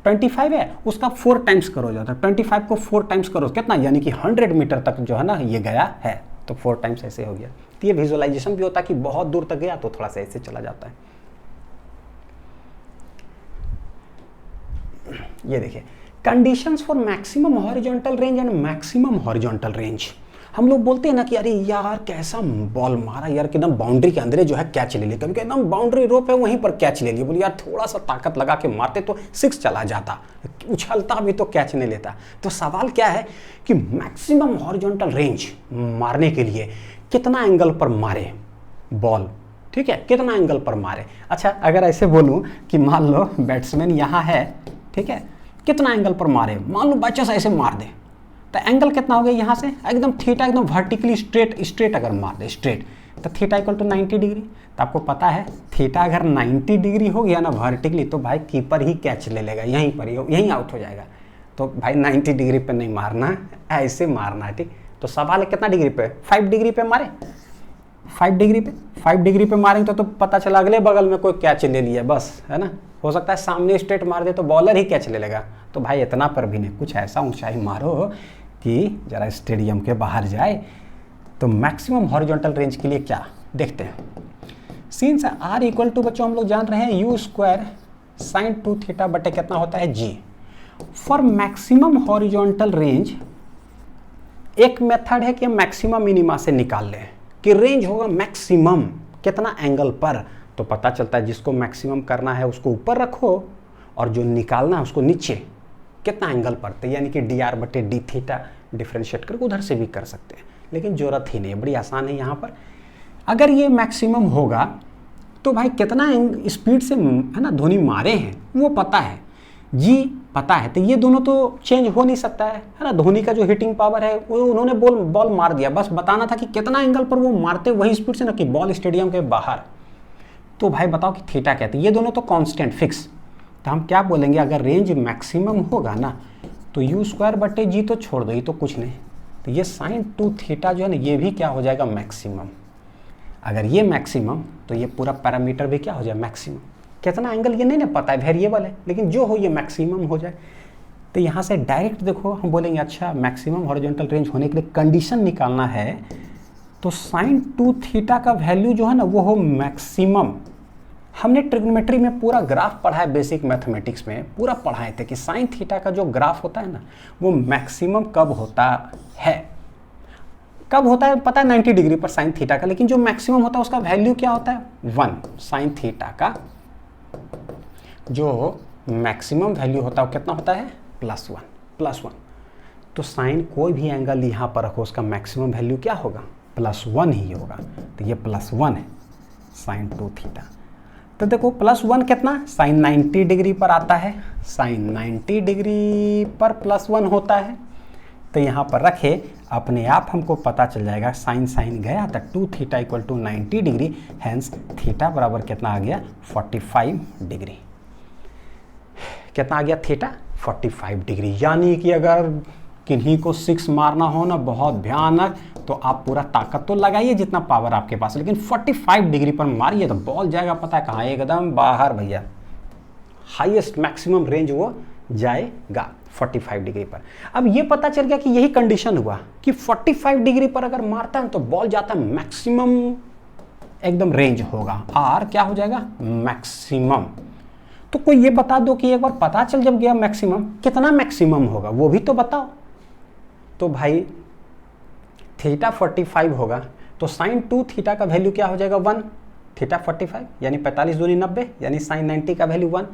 25 है, उसका 4 टाइम्स करो जाता है, 25 को 4 टाइम्स करो कितना, यानी कि 100 मीटर तक जो है ना ये गया है, तो 4 टाइम्स ऐसे हो गया। तो ये विजुअलाइजेशन भी होता है कि बहुत दूर तक गया तो थोड़ा सा ऐसे चला जाता है। ये देखिए conditions for maximum horizontal range and maximum horizontal range. हम लोग बोलते हैं ना कि अरे यार कैसा बॉल मारा यार, कि एकदम बाउंड्री के अंदर जो है कैच ले लिया, कभी एकदम बाउंड्री रोप है वहीं पर कैच ले लिया, बोले यार थोड़ा सा ताकत लगा के मारते तो 6 चला जाता, उछलता भी तो कैच नहीं लेता। तो सवाल क्या है कि मैक्सिमम हॉरिजॉन्टल रेंज मारने के लिए कितना एंगल पर मारे, बॉल, ठीक है, कितना एंगल पर मारे। अच्छा अगर ऐसे बोलूं कि मान लो बैट्समैन यहाँ है, ठीक है, कितना एंगल पर मारे, मान लो बाई चांस ऐसे मार दे तो एंगल कितना हो गया यहाँ से एकदम थीटा एकदम वर्टिकली स्ट्रेट अगर मार दे स्ट्रेट तो थीटा इक्वल टू 90 डिग्री। तो आपको पता है थीटा अगर 90 डिग्री हो गया ना वर्टिकली तो भाई कीपर ही कैच ले लेगा, यहीं पर यहीं आउट हो जाएगा। तो भाई 90 डिग्री पे नहीं मारना, ऐसे मारना है, ठीक। तो सवाल है कितना डिग्री पे, 5 डिग्री पे मारे, 5 डिग्री पे मारेंगे तो पता चला अगले बगल में कोई कैच ले लिया बस, है ना। हो सकता है सामने स्ट्रेट मार दे तो बॉलर ही कैच ले लेगा। तो भाई इतना पर भी नहीं, कुछ ऐसा ऊंचाई मारो कि जरा स्टेडियम के बाहर जाए। तो मैक्सिमम हॉरिजॉन्टल रेंज के लिए क्या देखते हैं, सिंस आर इक्वल टू बच्चों हम लोग जान रहे हैं यू स्क्वायर साइन 2 थीटा बटे कितना होता है जी। फॉर मैक्सिमम हॉरिजॉन्टल रेंज एक मेथड है कि हम मैक्सिमम मिनिमा से निकाल लें कि रेंज होगा मैक्सिमम कितना एंगल पर। तो पता चलता है जिसको मैक्सिमम करना है उसको ऊपर रखो और जो निकालना है उसको नीचे कितना एंगल पर, तो यानी कि डी आर बटे डी थीटा डिफ्रेंशिएट करके उधर से भी कर सकते हैं, लेकिन जरूरत ही नहीं, बड़ी आसान है यहाँ पर। अगर ये मैक्सिमम होगा तो भाई कितना स्पीड से है ना धोनी मारे हैं वो पता है, जी पता है, तो ये दोनों तो चेंज हो नहीं सकता है ना। धोनी का जो हिटिंग पावर है वो उन्होंने बॉल मार दिया, बस बताना था कि कितना एंगल पर वो मारते वही स्पीड से ना कि बॉल स्टेडियम के बाहर। तो भाई बताओ कि थीटा कहते हैं, ये दोनों तो कांस्टेंट फिक्स। तो हम क्या बोलेंगे अगर रेंज मैक्सिमम होगा ना तो यू स्क्वायर बटे जी तो छोड़ दो, ये तो कुछ नहीं। तो ये साइन 2 थीटा जो है ना ये भी क्या हो जाएगा मैक्सिमम। अगर ये मैक्सिमम तो ये पूरा पैरामीटर भी क्या हो जाए मैक्सिमम। कितना एंगल ये नहीं ना पता है, वेरिएबल है, लेकिन जो हो ये मैक्सिमम हो जाए। तो यहाँ से डायरेक्ट देखो हम बोलेंगे अच्छा मैक्सिमम हॉरिजॉन्टल रेंज होने के लिए कंडीशन निकालना है तो साइन 2 थीटा का वैल्यू जो है ना वो हो मैक्सिमम। हमने ट्रिग्नोमेट्री में पूरा ग्राफ पढ़ा है, बेसिक मैथमेटिक्स में पूरा पढ़ाए थे कि साइन थीटा का जो ग्राफ होता है ना वो मैक्सिमम कब होता है, कब होता है पता है 90 डिग्री पर साइन थीटा का, लेकिन जो मैक्सिमम होता है उसका वैल्यू क्या होता है 1। साइन थीटा का जो मैक्सिमम वैल्यू होता है वो कितना होता है +1। तो साइन कोई भी एंगल यहाँ पर रखो उसका मैक्सिमम वैल्यू क्या होगा +1 ही होगा। तो ये +1 है साइन 2 थीटा। तो देखो +1 कितना साइन 90 डिग्री पर आता है, साइन 90 डिग्री पर +1 होता है। तो यहाँ पर रखे अपने आप हमको पता चल जाएगा साइन गया था 2 theta equal to 90 degree, hence theta बराबर कितना आ गया 45 डिग्री। कितना आ गया थीटा 45 डिग्री। यानी कि अगर किन्हीं को 6 मारना हो ना बहुत भयानक तो आप पूरा ताकत तो लगाइए जितना पावर आपके पास, लेकिन 45 डिग्री पर मारिए तो बॉल जाएगा पता है कहाँ, एकदम बाहर भैया, हाईएस्ट मैक्सिमम रेंज वो जाएगा 45 डिग्री पर। अब ये पता चल गया कि यही कंडीशन हुआ कि 45 डिग्री पर अगर मारता है तो बॉल जाता है मैक्सिमम एकदम रेंज होगा, आर क्या हो जाएगा मैक्सिमम। तो कोई ये बता दो कि एक बार पता चल जब गया मैक्सिमम कितना मैक्सिमम होगा वो भी तो बताओ। तो भाई थीटा 45 होगा तो साइन 2 थीटा का वैल्यू क्या हो जाएगा 1, थीटा 45 यानी 45 दूनी 90 यानी साइन 90 का वैल्यू 1।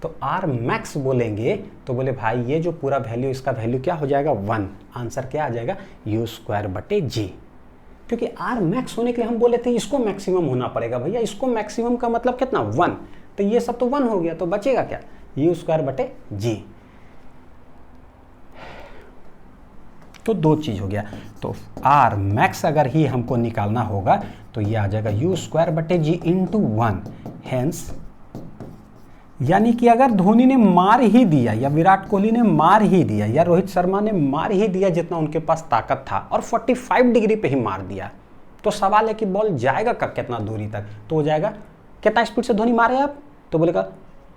तो आर मैक्स बोलेंगे तो बोले भाई ये जो पूरा वैल्यू इसका वैल्यू क्या हो जाएगा 1। आंसर क्या आ जाएगा यू स्क्वायर बटे जी, क्योंकि आर मैक्स होने के लिए हम बोले थे इसको मैक्सिमम होना पड़ेगा भैया, इसको मैक्सिमम का मतलब कितना 1, तो ये सब तो 1 हो गया तो बचेगा क्या यू स्क्वायर बटे जी। तो दो चीज हो गया। तो आर मैक्स अगर ही हमको निकालना होगा तो ये आ जाएगा यू स्क्वायर बटे जी इंटू 1। हैंस यानी कि अगर धोनी ने मार ही दिया या विराट कोहली ने मार ही दिया या रोहित शर्मा ने मार ही दिया जितना उनके पास ताकत था और 45 डिग्री पे ही मार दिया, तो सवाल है कि बॉल जाएगा कितना दूरी तक, तो हो जाएगा कितना स्पीड से धोनी मारे आप, तो बोलेगा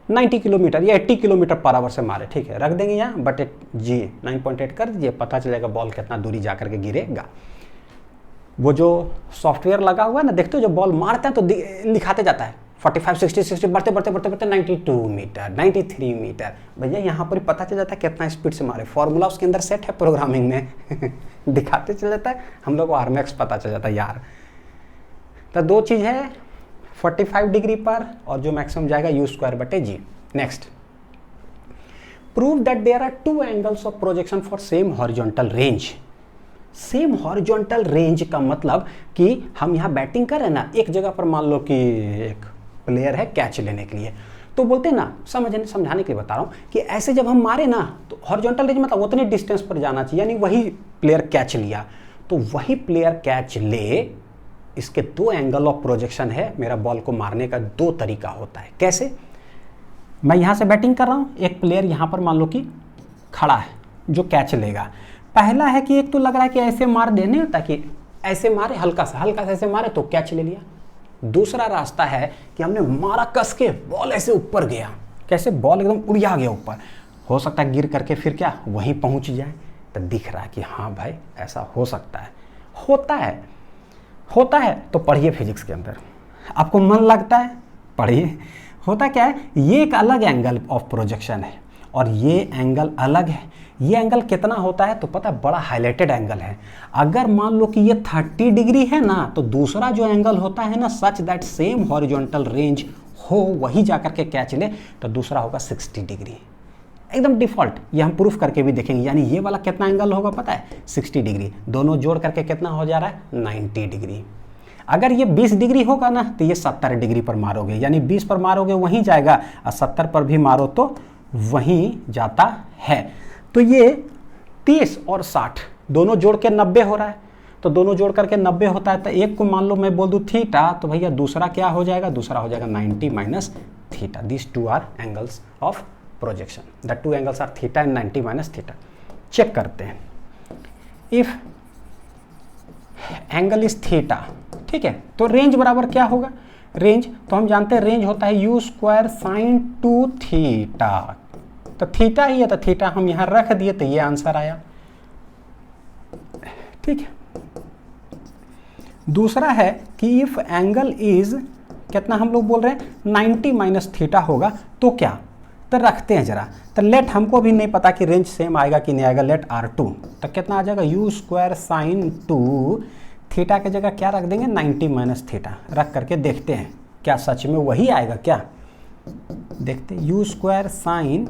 90 किलोमीटर या 80 किलोमीटर पर आवर से मारे, ठीक है रख देंगे यहाँ बट जी 9.8 कर दीजिए, पता चलेगा बॉल कितना दूरी जा करके गिरेगा। वो जो सॉफ्टवेयर लगा हुआ है ना देखते हो, जब बॉल मारते हैं तो लिखाते जाता है 45 60 बढ़ते 92 मीटर 93 मीटर। भैया यहाँ पर पता चल जाता है कितना स्पीड से मारे, फॉर्मूला उसके अंदर सेट है प्रोग्रामिंग में दिखाते चल जाता है, हम लोग को आरमैक्स पता चल जाता है यार। तो दो चीज़ है 45 डिग्री पर और जो मैक्सिमम जाएगा यू स्क्वायर बटे G. Next, prove that there are 2 angles of projection for same horizontal range. Same horizontal range का मतलब कि हम यहाँ बैटिंग कर रहे हैं ना, एक जगह पर मान लो कि एक प्लेयर है कैच लेने के लिए, तो बोलते हैं ना, समझाने के लिए बता रहा हूँ कि ऐसे जब हम मारे ना तो हॉरिजॉन्टल रेंज मतलब उतने डिस्टेंस पर जाना चाहिए, यानी वही प्लेयर कैच लिया, तो वही प्लेयर कैच ले, इसके दो एंगल ऑफ प्रोजेक्शन है। मेरा बॉल को मारने का दो तरीका होता है। कैसे? मैं यहाँ से बैटिंग कर रहा हूँ, एक प्लेयर यहाँ पर मान लो कि खड़ा है जो कैच लेगा। पहला है कि एक तो लग रहा है कि ऐसे मार देने, ताकि ऐसे मारे, हल्का सा ऐसे मारे तो कैच ले लिया। दूसरा रास्ता है कि हमने मारा कस के, बॉल ऐसे ऊपर गया, कैसे बॉल एकदम उड़िया गया ऊपर, हो सकता है गिर करके फिर क्या वहीं पहुंच जाए, तो दिख रहा है कि हाँ भाई ऐसा हो सकता है, होता है। तो पढ़िए फिजिक्स के अंदर, आपको मन लगता है पढ़िए। होता क्या है, ये एक अलग एंगल ऑफ प्रोजेक्शन है और ये एंगल अलग है। ये एंगल कितना होता है तो पता है, बड़ा हाईलाइटेड एंगल है। अगर मान लो कि ये 30 डिग्री है ना, तो दूसरा जो एंगल होता है ना, such that same horizontal range हो, वही जाकर के कैच ले, तो दूसरा होगा 60 डिग्री, एकदम डिफॉल्ट। ये हम प्रूफ करके भी देखेंगे। यानी ये वाला कितना एंगल होगा पता है, 60 डिग्री। दोनों जोड़ करके कितना हो जा रहा है, 90 डिग्री। अगर ये 20 डिग्री होगा ना, तो ये 70 डिग्री पर मारोगे, यानी 20 पर मारोगे वहीं जाएगा, और 70 पर भी मारो तो वहीं जाता है। तो ये 30 और 60 दोनों जोड़ के 90 हो रहा है, तो दोनों जोड़ करके 90 होता है। तो एक को मान लो मैं बोल दूँ थीटा, तो भैया दूसरा क्या हो जाएगा, दूसरा हो जाएगा 90 minus theta. This two are angles of projection, the two angles are theta and 90 minus theta. Check करते हैं, इफ एंगल इज थीटा, ठीक है, तो रेंज बराबर क्या होगा, रेंज तो हम जानते हैं रेंज होता है u स्क्वायर साइन 2 थीटा, तो थीटा ही है, तो थीटा हम यहां रख दिए, तो ये आंसर आया, ठीक है। दूसरा है कि इफ एंगल इज कितना, हम लोग बोल रहे हैं 90 माइनस थीटा होगा, तो क्या, तो रखते हैं जरा, तो लेट, हमको भी नहीं पता कि रेंज सेम आएगा कि नहीं आएगा, लेट R2, तो कितना आ जाएगा u स्क्वायर साइन 2 थीटा की जगह क्या रख देंगे, 90 माइनस थीटा रख करके देखते हैं क्या सच में वही आएगा क्या। देखते हैं, u स्क्वायर साइन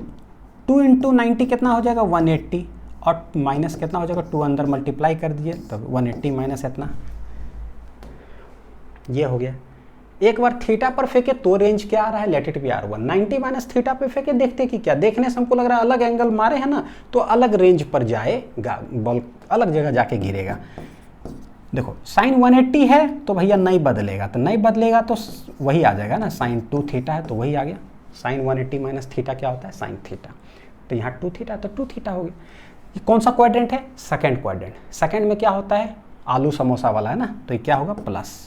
2 इंटू 90 कितना हो जाएगा 180, और माइनस कितना हो जाएगा 2 अंदर मल्टीप्लाई कर दिए, तो 180 माइनस इतना, ये हो गया। एक बार थीटा पर फेंके तो रेंज क्या आ रहा है, late it B R1। 90 minus theta पे फेंके, देखते कि क्या, देखने से हमको लग रहा है अलग एंगल मारे हैं ना, तो अलग रेंज पर जाएगा, बॉल अलग जगह जाके गिरेगा। देखो साइन 180 है तो भैया नहीं बदलेगा, तो नहीं बदलेगा तो वही आ जाएगा ना, साइन 2 थीटा है तो वही आ गया। साइन 180 माइनस थीटा क्या होता है, साइन थीटा, तो यहाँ 2 थीटा तो 2 थीटा हो गया। ये कौन सा क्वाड्रेंट है, सेकंड क्वाड्रेंट। सेकंड में क्या होता है, आलू समोसा वाला है ना, तो ये क्या होगा, plus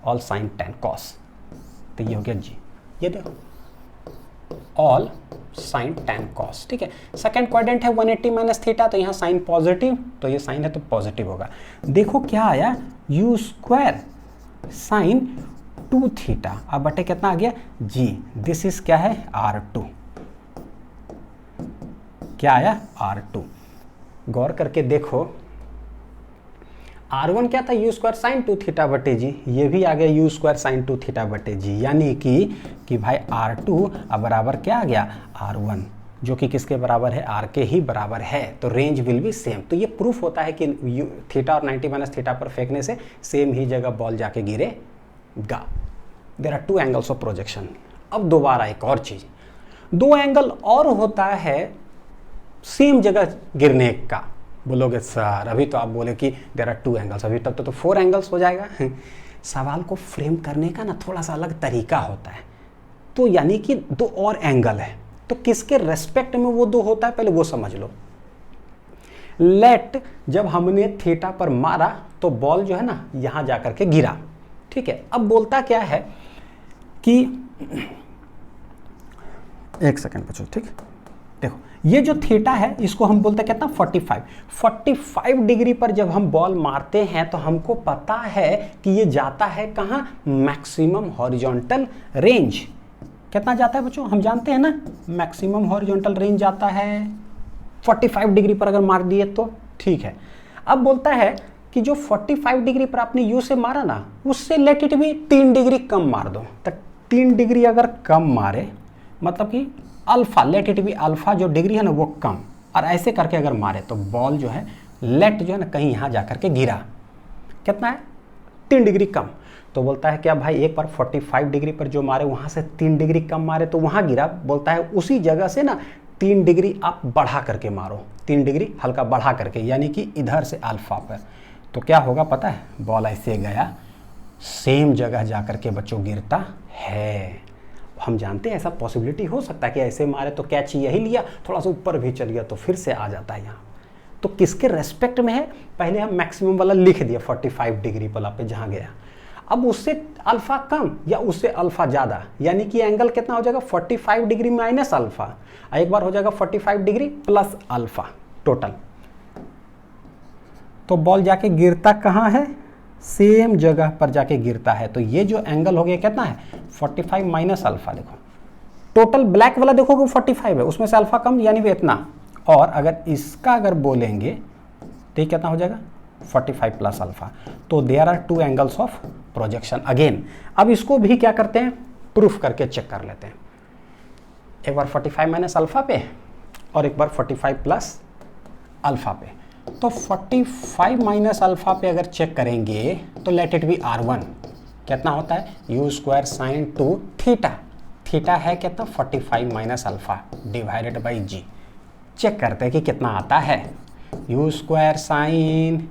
all sine tan cos, तो ये हो गया जी, ये देखो ऑल साइन टेन कॉस, ठीक है। सेकंड क्वाड्रेंट है 180 माइनस थीटा, तो यहाँ साइन पॉजिटिव, तो ये साइन है तो पॉजिटिव होगा। देखो क्या आया, u स्क्वायर साइन 2 थीटा, अब बटे कितना आ गया जी, दिस इज क्या है R2, क्या आया R2। गौर करके देखो, R1 क्या था, u स्क्वायर साइन 2 थीटा बटे जी, ये भी आ गया u स्क्वायर साइन 2 थीटा बटे जी, यानी कि भाई R2 अब बराबर क्या आ गया R1, जो कि किसके बराबर है, R के ही बराबर है, तो रेंज विल बी सेम। तो ये प्रूफ होता है कि थीटा और 90 माइनस थीटा पर फेंकने से सेम ही जगह बॉल जाके गिरेगा। There are two angles of projection. अब दोबारा एक और चीज, दो एंगल और होता है सेम जगह गिरने का। बोलोगे सर अभी तो आप बोले कि देयर आर टू एंगल्स, अभी तक तो 4 एंगल्स हो जाएगा। सवाल को फ्रेम करने का ना थोड़ा सा अलग तरीका होता है, तो यानी कि दो और एंगल है, तो किसके रेस्पेक्ट में वो दो होता है पहले वो समझ लो। लेट जब हमने थीटा पर मारा तो बॉल जो है ना यहां जाकर के गिरा, ठीक है। अब बोलता क्या है कि एक सेकंड बचो, ठीक, देखो ये जो थीटा है इसको हम बोलते हैं कितना 45 डिग्री पर जब हम बॉल मारते हैं तो हमको पता है कि ये जाता है कहाँ, मैक्सिमम हॉरिजॉन्टल रेंज। कितना जाता है बच्चों, हम जानते हैं ना, मैक्सिमम हॉरिजॉन्टल रेंज जाता है 45 डिग्री पर अगर मार दिए तो, ठीक है। अब बोलता है कि जो 45 डिग्री पर आपने यू से मारा ना, उससे लेट इट भी 3 डिग्री कम मार दो। तो 3 डिग्री अगर कम मारे मतलब कि अल्फा, लेट इट भी अल्फा जो डिग्री है ना वो कम, और ऐसे करके अगर मारे तो बॉल जो है लेट जो है ना कहीं यहाँ जा करके गिरा, कितना है 3 डिग्री कम। तो बोलता है क्या भाई एक बार 45 डिग्री पर जो मारे वहाँ से 3 डिग्री कम मारे तो वहाँ गिरा। बोलता है उसी जगह से ना 3 डिग्री आप बढ़ा करके मारो, 3 डिग्री हल्का बढ़ा करके, यानी कि इधर से अल्फा पर। तो क्या होगा पता है, बॉल ऐसे गया, सेम जगह जा करके बच्चों गिरता है। हम जानते हैं ऐसा पॉसिबिलिटी हो सकता है कि ऐसे मारे तो कैच यही लिया, थोड़ा सा ऊपर भी चल गया तो फिर से आ जाता है यहाँ। तो किसके रेस्पेक्ट में है, पहले हम मैक्सिमम वाला लिख दिया 45 डिग्री वाला पे जहाँ गया। अब उससे अल्फा कम या उससे अल्फा ज़्यादा, यानी कि एंगल कितना हो जाएगा 45 डिग्री माइनस अल्फा, एक बार हो जाएगा 45 डिग्री प्लस अल्फा टोटल। तो बॉल जाके गिरता कहाँ है, सेम जगह पर जाके गिरता है। तो ये जो एंगल हो गया कितना है 45 माइनस अल्फा। देखो टोटल ब्लैक वाला देखोगे 45 है, उसमें से अल्फा कम यानी भी इतना। और अगर इसका अगर बोलेंगे तो कितना हो जाएगा 45 प्लस अल्फा। तो there are 2 angles of projection again. अब इसको भी क्या करते हैं, प्रूफ करके चेक कर लेते हैं। एक बार 45 माइनस अल्फा पे और एक बार 45 प्लस अल्फा पे। तो 45 माइनस अल्फा पे अगर चेक करेंगे तो लेट इट बी R1, कितना होता है u² sin 2 थीटा। थीटा है कितना 45 minus alpha divided by g। चेक करते हैं कि कितना आता है, u² साइन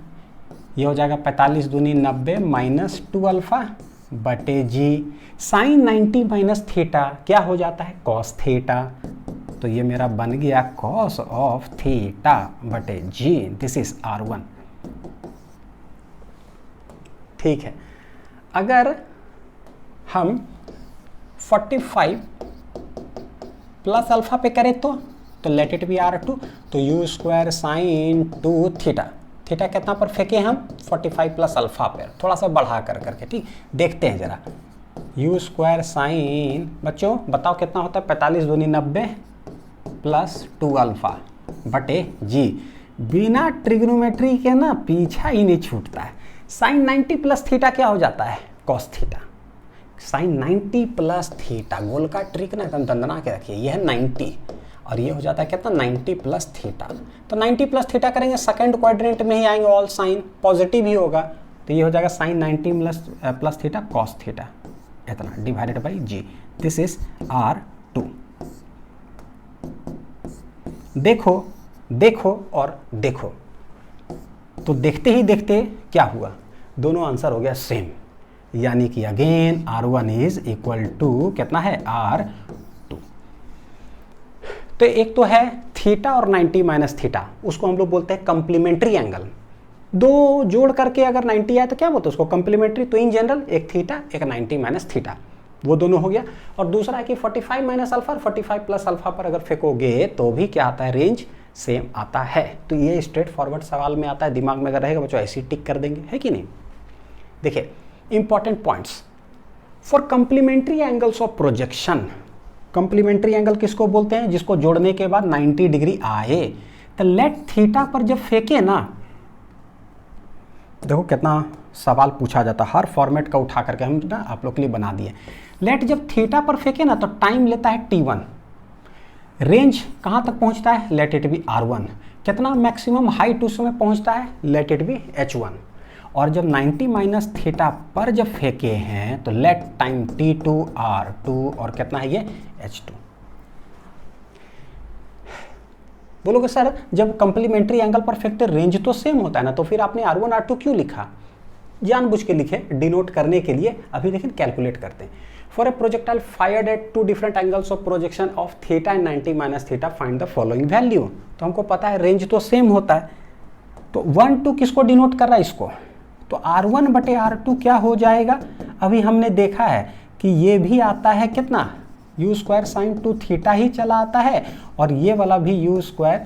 ये हो जाएगा 45 दूनी 90 माइनस 2 अल्फा बटे जी। साइन 90 माइनस थीटा क्या हो जाता है कॉस थीटा। तो ये मेरा बन गया कॉस ऑफ थीटा बटे जी, दिस इज R1। ठीक है, अगर हम 45 प्लस अल्फा पे करें तो लेट इट बी R2। तो u² साइन 2 थीटा, थीटा कितना पर फेंके हम 45 प्लस अल्फा पर, थोड़ा सा बढ़ा कर करके। ठीक, देखते हैं जरा u² साइन, बच्चों बताओ कितना होता है 45 दूनी 90 प्लस 2 अल्फा बटे जी। बिना ट्रिग्नोमेट्री के ना पीछा ही नहीं छूटता है। साइन 90 प्लस थीटा क्या हो जाता है cos theta. Sine 90 plus theta, गोल का ट्रिक ना एकदम दंदना के रखिए, यह है 90 और ये हो जाता है कितना 90 प्लस थीटा। तो 90 प्लस थीटा करेंगे सेकंड क्वाड्रेंट में ही आएंगे, ऑल साइन पॉजिटिव ही होगा। तो ये हो जाएगा sine 90 plus theta cos theta इतना divided by G, this is R2। देखो देखो और देखो, तो देखते ही देखते क्या हुआ, दोनों आंसर हो गया सेम, यानी कि again R1 is equal to कितना है R2। तो एक तो है थीटा और 90 माइनस थीटा, उसको हम लोग बोलते हैं कंप्लीमेंट्री एंगल। दो जोड़ करके अगर 90 आए तो क्या बोलते हैं उसको कंप्लीमेंट्री। तो इन जनरल एक थीटा एक 90 माइनस थीटा, वो दोनों हो गया। और दूसरा है कि 45 माइनस अल्फा और 45 प्लस अल्फा पर अगर फेंकोगे तो भी क्या आता है रेंज सेम आता है। तो ये स्ट्रेट फॉरवर्ड सवाल में आता है, दिमाग में अगर रहेगा बच्चों ऐसे ही टिक कर देंगे, है कि नहीं। देखिए important points for complementary angles of projection. Complementary angle किसको बोलते हैं, जिसको जोड़ने के बाद 90 डिग्री आए। तो लेट थीटा पर जब फेंके ना, देखो कितना सवाल पूछा जाता है, हर फॉर्मेट का उठा करके हम ना आप लोग के लिए बना दिए। लेट जब थीटा पर फेंके ना तो टाइम लेता है t1, रेंज कहाँ तक पहुँचता है लेट इट बी R1, कितना मैक्सिमम हाइट उसमें पहुँचता है लेट इट बी H1। और जब 90 माइनस थीटा पर जब फेंके हैं तो लेट टाइम t2 R2 और कितना है ये H2। बोलोगे सर जब कंप्लीमेंट्री एंगल पर फेंकते रेंज तो सेम होता है ना, तो फिर आपने R1 R2 क्यों लिखा। जानबूझ के लिखे डिनोट करने के लिए। अभी लेकिन कैलकुलेट करते हैं। For a projectile fired eight 2 different angles of projection of theta and 90 minus theta find the following value. तो हमको पता है रेंज तो सेम होता है, तो 1 2 किसको डिनोट कर रहा है इसको, तो R1 बटे R2 क्या हो जाएगा। अभी हमने देखा है कि ये भी आता है कितना u² साइन 2 थीटा ही चला आता है और ये वाला भी u²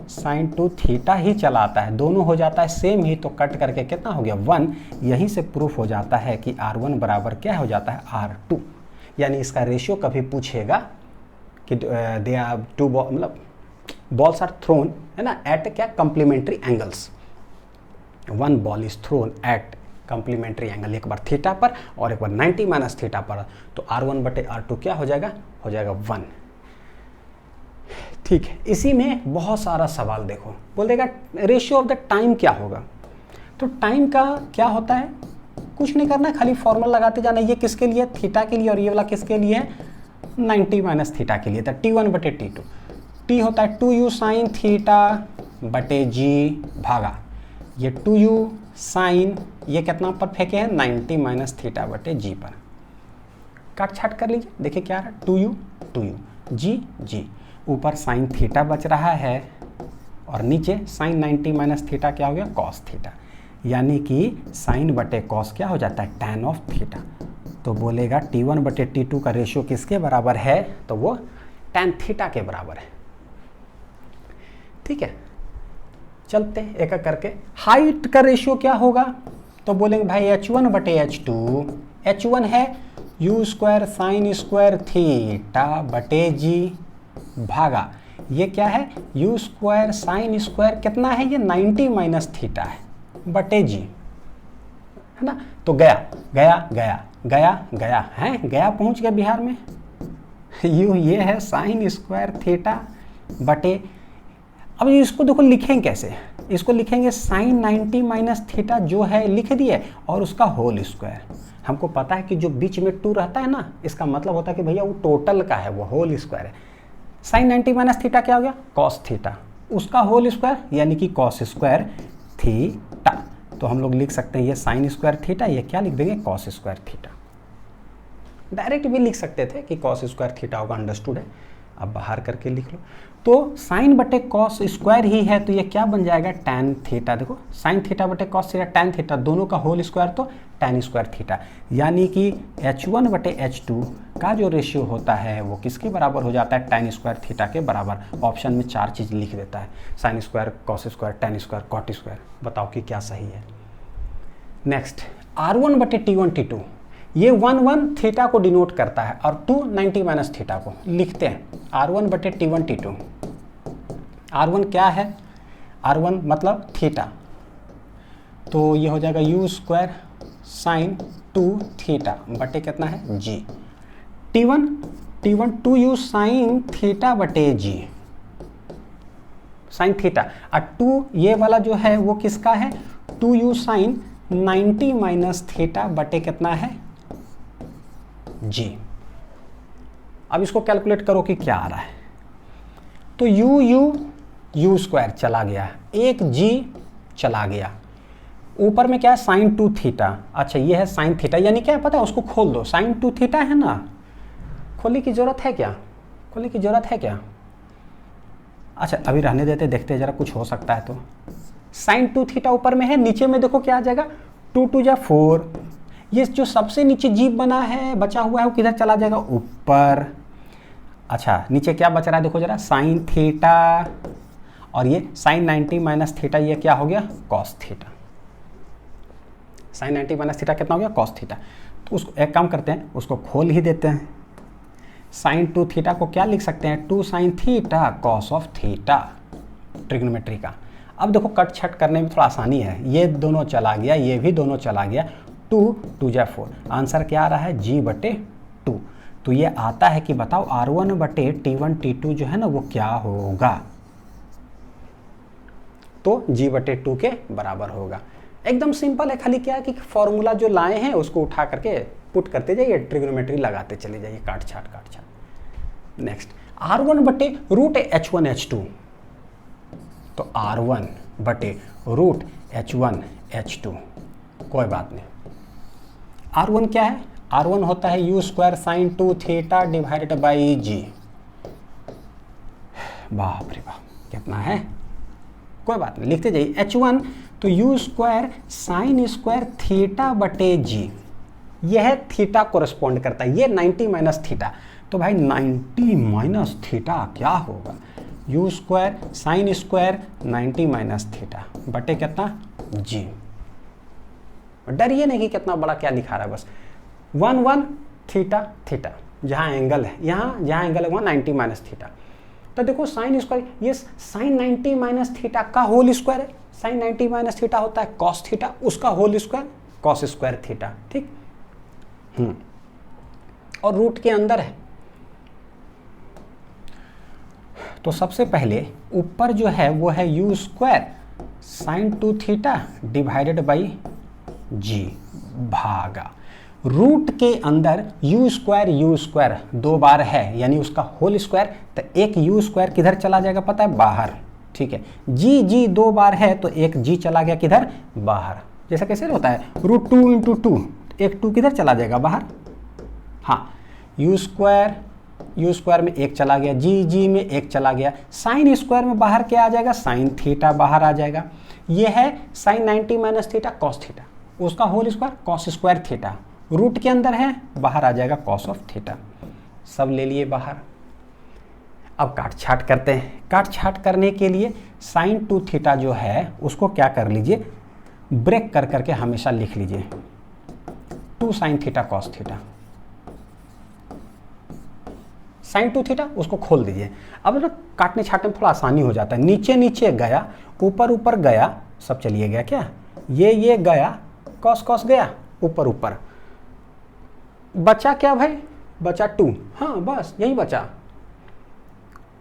साइन 2 थीटा ही चला आता है, दोनों हो जाता है सेम ही। तो कट करके कितना हो गया 1, यहीं से प्रूफ हो जाता है कि R1 बराबर क्या हो जाता है R2। यानी इसका रेशियो कभी पूछेगा कि दे आर 2 मतलब बॉल्स आर थ्रोन है ना एट क्या complementary angles, 1 ball is thrown at complementary angle, एक बार थीटा पर और एक बार 90 माइनस थीटा पर। तो R1 बटे R2 क्या हो जाएगा 1। ठीक है, इसी में बहुत सारा सवाल देखो, बोल देगा रेशियो ऑफ द टाइम क्या होगा। तो टाइम का क्या होता है, कुछ नहीं करना है, खाली फॉर्मूला लगाते जाना। ये किसके लिए, थीटा के लिए, और ये वाला किसके लिए है, 90 माइनस थीटा के लिए था, T1/T2। टी होता है 2u साइन थीटा बटे जी भागा ये 2u साइन, ये कितना पर फेंके हैं, 90 माइनस थीटा बटे जी पर। काट छाट कर लीजिए, देखिए क्या रहा, 2u जी, ऊपर साइन थीटा बच रहा है और नीचे साइन 90 माइनस थीटा क्या हो गया, कॉस थीटा, यानी कि साइन बटे कॉस क्या हो जाता है, टैन ऑफ थीटा। तो बोलेगा T1/T2 का रेशियो किसके बराबर है, तो वो टैन थीटा के बराबर है। ठीक है, चलते हैं एक एक करके। हाइट का रेशियो क्या होगा, तो बोलेंगे भाई H1/H2, H1 है u square sine square theta बटे जी भागा ये क्या है, u स्क्वायर साइन स्क्वायर कितना है, ये 90 माइनस थीटा है बटे जी, है ना। तो गया गया गया गया गया है, गया पहुंच गया बिहार में। u ये है साइन स्क्वायर थीटा बटे, अब इसको देखो लिखेंगे कैसे, इसको लिखेंगे साइन 90 माइनस थीटा जो है लिख दिए और उसका होल स्क्वायर। हमको पता है कि जो बीच में 2 रहता है ना, इसका मतलब होता है कि भैया वो टोटल का है, वो होल स्क्वायर है। साइन 90 माइनस थीटा क्या हो गया, कॉस थीटा, उसका होल स्क्वायर यानी कि कॉस स्क्वायर थीटा। तो हम लोग लिख सकते हैं ये साइन स्क्वायर थीटा, ये क्या लिख देंगे, कॉस स्क्वायर थीटा। डायरेक्ट भी लिख सकते थे कि कॉस स्क्वायर थीटा होगा, अंडरस्टूड है, अब बाहर करके लिख लो। तो साइन बटे कॉस स्क्वायर ही है, तो ये क्या बन जाएगा, टैन थीटा। देखो साइन थीटा बटे कॉस थीटा, टैन थीटा, दोनों का होल स्क्वायर तो टैन स्क्वायर थीटा, यानी कि H1/H2 का जो रेशियो होता है वो किसके बराबर हो जाता है, टैन स्क्वायर थीटा के बराबर। ऑप्शन में 4 चीज़ लिख देता है, sine square, cos square, tan square, cot square. बताओ कि क्या सही है। नेक्स्ट R1/T1/T2, ये 1 थीटा को डिनोट करता है और 2 90 माइनस थीटा को लिखते हैं। R1/T1/T2, R1 क्या है, R1 मतलब थीटा, तो ये हो जाएगा u स्क्वायर साइन 2 थीटा बटे कितना है, जी। T1 2u साइन थीटा बटे जी, साइन थीटा, और 2 ये वाला जो है वो किसका है, 2u साइन 90 माइनस थीटा बटे कितना है, जी। अब इसको कैलकुलेट करो कि क्या आ रहा है। तो u स्क्वायर चला गया, एक g चला गया, ऊपर में क्या है, साइन 2 थीटा। अच्छा ये है साइन थीटा, यानी क्या है पता है, उसको खोल दो, साइन 2 थीटा है ना, खोलने की जरूरत है क्या, खोलने की जरूरत है क्या। अच्छा अभी रहने देते, देखते जरा कुछ हो सकता है। तो साइन 2 थीटा ऊपर में है, नीचे में देखो क्या आ जाएगा, 2 2 जा 4, ये जो सबसे नीचे जीप बना है बचा हुआ है वो किधर चला जाएगा, ऊपर। अच्छा नीचे क्या बच रहा है, देखो जरा, साइन थीटा, और ये साइन 90 माइनस थीटा, ये क्या हो गया, cos theta. Sine 90 minus theta कितना हो गया, कॉस थीटा। तो उसको एक काम करते हैं, उसको खोल ही देते हैं। साइन 2 थीटा को क्या लिख सकते हैं, 2 sine theta cos of theta, trigonometry का। अब देखो कट छट करने में थोड़ा आसानी है, ये दोनों चला गया, ये भी दोनों चला गया, 2 2 जा 4, आंसर क्या आ रहा है, G/2। तो ये आता है कि बताओ R1/T1/T2 जो है ना वो क्या होगा, तो G/2 के बराबर होगा। एकदम सिंपल है, खाली क्या है कि फॉर्मूला जो लाए हैं उसको उठा करके पुट करते जाइए, ट्रिग्नोमेट्री लगाते चले जाइए, काट छाट। नेक्स्ट R1/√H1H2, तो R1/√H1H2, कोई बात नहीं। R1 क्या है, R1 होता है u square sine 2 theta divided by G. बाप रे बाप कितना है, कोई बात नहीं, लिखते जाइए। H1 तो u square sine square theta बटे जी, यह है थीटा कोरस्पॉन्ड करता है, ये 90 माइनस थीटा। तो भाई 90 माइनस थीटा क्या होगा, u square sine square 90 minus theta बटे कितना, जी। डरिए नहीं कि कितना बड़ा क्या लिखा रहा है, बस 1 थीटा थीटा, जहाँ एंगल है, यहाँ जहाँ एंगल है वहाँ 90 माइनस थीटा। तो देखो साइन स्क्वायर, ये साइन 90 माइनस थीटा का होल स्क्वायर है, साइन 90 माइनस थीटा होता है कॉस थीटा, उसका whole square cos square theta, ठीक। और रूट के अंदर है, तो सबसे पहले ऊपर जो है वो है U square sine 2 theta divided by G भागा रूट के अंदर यू स्क्वायर 2 बार है यानी उसका होल स्क्वायर, तो एक यू स्क्वायर किधर चला जाएगा पता है, बाहर। ठीक है, जी 2 बार है तो एक जी चला गया किधर, बाहर। जैसा कैसे होता है रूट 2 इंटू 2, एक 2 किधर चला जाएगा, बाहर। हाँ, यू स्क्वायर में एक चला गया, जी में एक चला गया, साइन स्क्वायर में बाहर क्या आ जाएगा, साइन थीटा बाहर आ जाएगा। ये है sine 90 minus theta cos theta, उसका whole square cos square theta, root के अंदर है बाहर आ जाएगा कॉस ऑफ थीटा, सब ले लिए बाहर। अब काट छाट करते हैं। काट छाट करने के लिए साइन 2 थीटा जो है उसको क्या कर लीजिए, ब्रेक कर करके हमेशा लिख लीजिए 2 sine theta cos theta, sine 2 theta उसको खोल दीजिए। अब ना काटने छाटने में थोड़ा आसानी हो जाता है, नीचे नीचे गया, ऊपर ऊपर गया, सब चलिए गया क्या, ये गया, कॉस कॉस गया, ऊपर ऊपर बचा क्या भाई, बचा 2। हाँ बस यही बचा,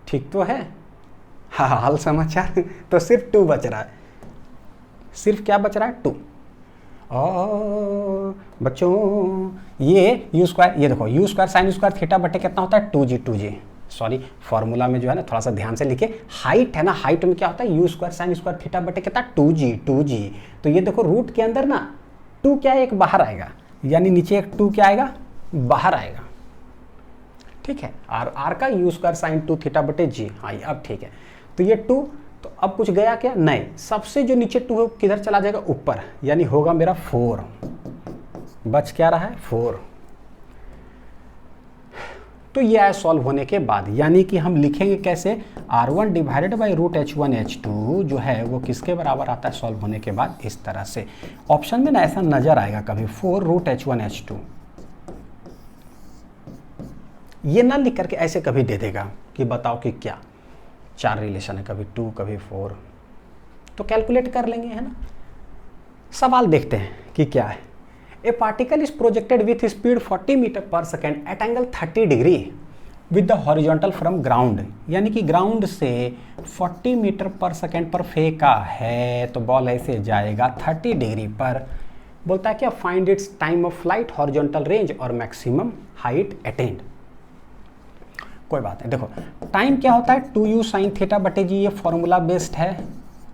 ठीक तो है। हाँ हाल समाचार तो सिर्फ 2 बच रहा है, सिर्फ क्या बच रहा है 2। और बच्चों ये यू स्क्वायर, ये देखो you square sine square theta बटे कितना होता है 2g, सॉरी फॉर्मूला में जो है ना थोड़ा सा ध्यान से लिखे, हाइट है ना, हाइट में क्या होता है U square sine square theta बटे कितना 2g। तो ये देखो रूट के अंदर ना 2 क्या एक बाहर आएगा, यानी नीचे एक 2 क्या आएगा, बाहर आएगा। ठीक है, आर का यू स्क्वायर साइन 2 थीटा बटे जी। हाँ अब ठीक है, तो ये 2, तो अब कुछ गया क्या, नहीं, सबसे जो नीचे 2 है किधर चला जाएगा, ऊपर, यानी होगा मेरा 4, बच क्या रहा है 4। तो ये आया सॉल्व होने के बाद, यानी कि हम लिखेंगे कैसे, R1 divided by root H1 H2 जो है वो किसके बराबर आता है सॉल्व होने के बाद, इस तरह से। ऑप्शन में ना ऐसा नजर आएगा कभी 4 रूट H1 H2, ये ना लिख करके ऐसे कभी दे देगा कि बताओ कि क्या 4 रिलेशन है, कभी 2 कभी 4, तो कैलकुलेट कर लेंगे, है ना। सवाल देखते हैं कि क्या है। A particle is projected with speed 40 metre per second at angle 30 degree with the horizontal from ground, यानी कि ग्राउंड से 40 मीटर पर सेकेंड पर फेंका है तो बॉल ऐसे जाएगा 30 डिग्री पर। बोलता है क्या, find its time of flight, horizontal range और मैक्सिमम हाइट अटेन्ड। कोई बात नहीं, देखो टाइम क्या होता है 2u साइन थीटा बटे जी, ये फॉर्मूला बेस्ड है,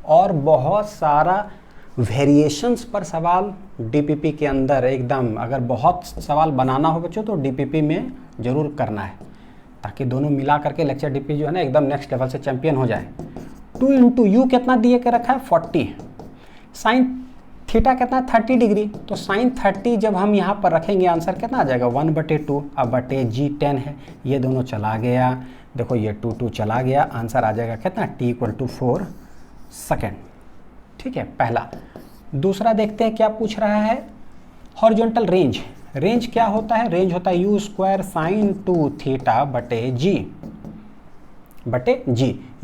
और बहुत सारा वेरिएशंस पर सवाल डीपीपी के अंदर एकदम, अगर बहुत सवाल बनाना हो बच्चों तो डीपीपी में जरूर करना है, ताकि दोनों मिला करके लेक्चर डीपीपी जो है ना एकदम नेक्स्ट लेवल से चैंपियन हो जाए। 2 इंटू यू कितना दिए के रखा है 40, साइन थीटा कितना है 30 डिग्री, तो साइन 30 जब हम यहाँ पर रखेंगे आंसर कितना आ जाएगा 1/2, अब बटे जी 10 है, ये दोनों चला गया, देखो ये 2 चला गया, आंसर आ जाएगा कितना t = 4 सेकेंड। ठीक है, पहला। दूसरा देखते हैं क्या पूछ रहा है, हॉरिजॉन्टल रेंज। रेंज क्या होता है, रेंज होता है यू स्क्वायर साइन 2 थीटा बटे जी।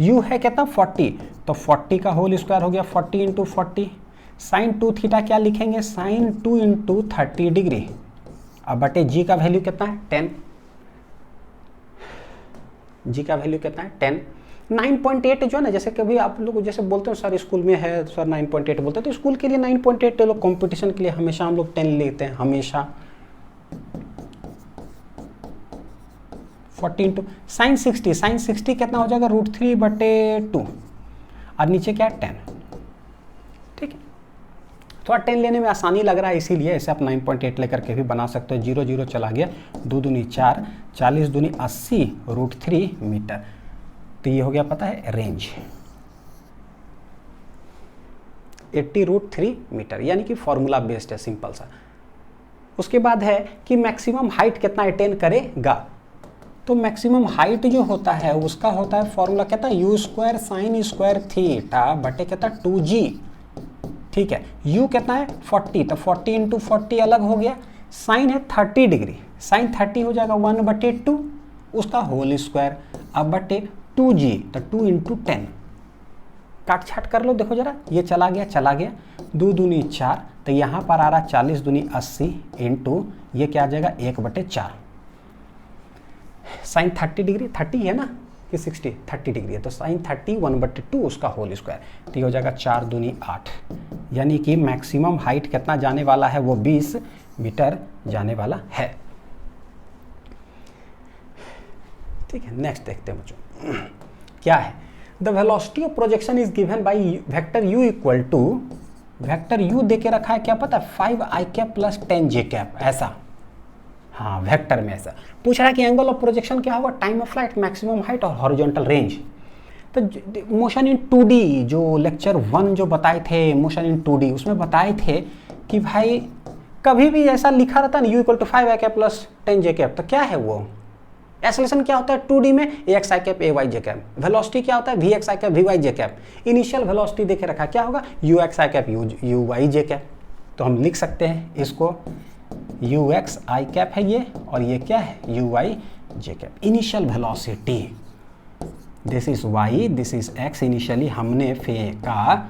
यू है कितना 40, तो 40 का होल स्क्वायर हो गया 40 इंटू 40, साइन 2 थीटा क्या लिखेंगे, साइन 2 इंटू 30 डिग्री, अब बटे जी का वैल्यू कितना है 10, जी का वैल्यू कितना है 10। 9.8 जो है ना, जैसे कभी आप लोग जैसे बोलते हैं सर स्कूल में है सर 9.8 बोलते हैं, तो स्कूल के लिए 9.8 ले लो, कंपटीशन के लिए हमेशा हम लोग 10 लेते हैं, हमेशा। 40 इंटू साइन 60 कितना हो जाएगा √3/2, और नीचे क्या है 10। ठीक है, थोड़ा 10 लेने में आसानी लग रहा है, इसीलिए ऐसे आप 9.8 लेकर के भी बना सकते हो। 0 0 चला गया, 2 दूनी 4, 40 दूनी 80 √3 मीटर, तो ये हो गया पता है रेंज 80 √3 मीटर, यानी कि फॉर्मूला बेस्ड है, सिंपल सा। उसके बाद है कि मैक्सिमम हाइट कितना अटेन करेगा, तो मैक्सिमम हाइट जो होता है उसका होता है फॉर्मूला कहता है U square sine square theta बटे कहता है 2g। ठीक है, u कितना है 40, तो 40 इंटू 40 अलग हो गया, साइन है 30 डिग्री, साइन 30 हो जाएगा 1/2 उसका होल स्क्वायर, अब बटे 2g, तो 2 इंटू 10, काट छाट कर लो, देखो जरा ये चला गया, 2 दूनी 4, तो यहाँ पर आ रहा 40 दूनी 80 इंटू ये क्या आ जाएगा 1/4, साइन 30 डिग्री 30 है ना, कि 30 डिग्री है, तो साइन 30 1/2 उसका होल स्क्वायर, तो ये हो जाएगा 4 दूनी 8, यानी कि मैक्सिमम हाइट कितना जाने वाला है, वो 20 मीटर जाने वाला है। ठीक है, नेक्स्ट देखते हैं बच्चों क्या है। The velocity of projection is given by vector u equal to, vector u दे के रखा है क्या पता है, 5i cap plus 10j cap, ऐसा। हाँ, वेक्टर में ऐसा पूछ रहा है कि एंगल ऑफ प्रोजेक्शन क्या होगा, time of flight, maximum height और हॉरिजॉन्टल रेंज। तो मोशन इन 2D जो लेक्चर 1 जो बताए थे, मोशन इन 2D, उसमें बताए थे कि भाई कभी भी ऐसा लिखा रहता है ना, u equal to 5i cap plus 10j cap, तो क्या है वो एक्सेलरेशन क्या होता है 2D में, axi cap ay j cap, velocity क्या होता है vxi cap vy j cap, initial velocity देखे रखा क्या होगा uxi cap uy j cap. तो हम लिख सकते हैं इसको uxi कैप है ये, और ये क्या है uy j cap, initial velocity, this is y, this is x, initially हमने फेंका,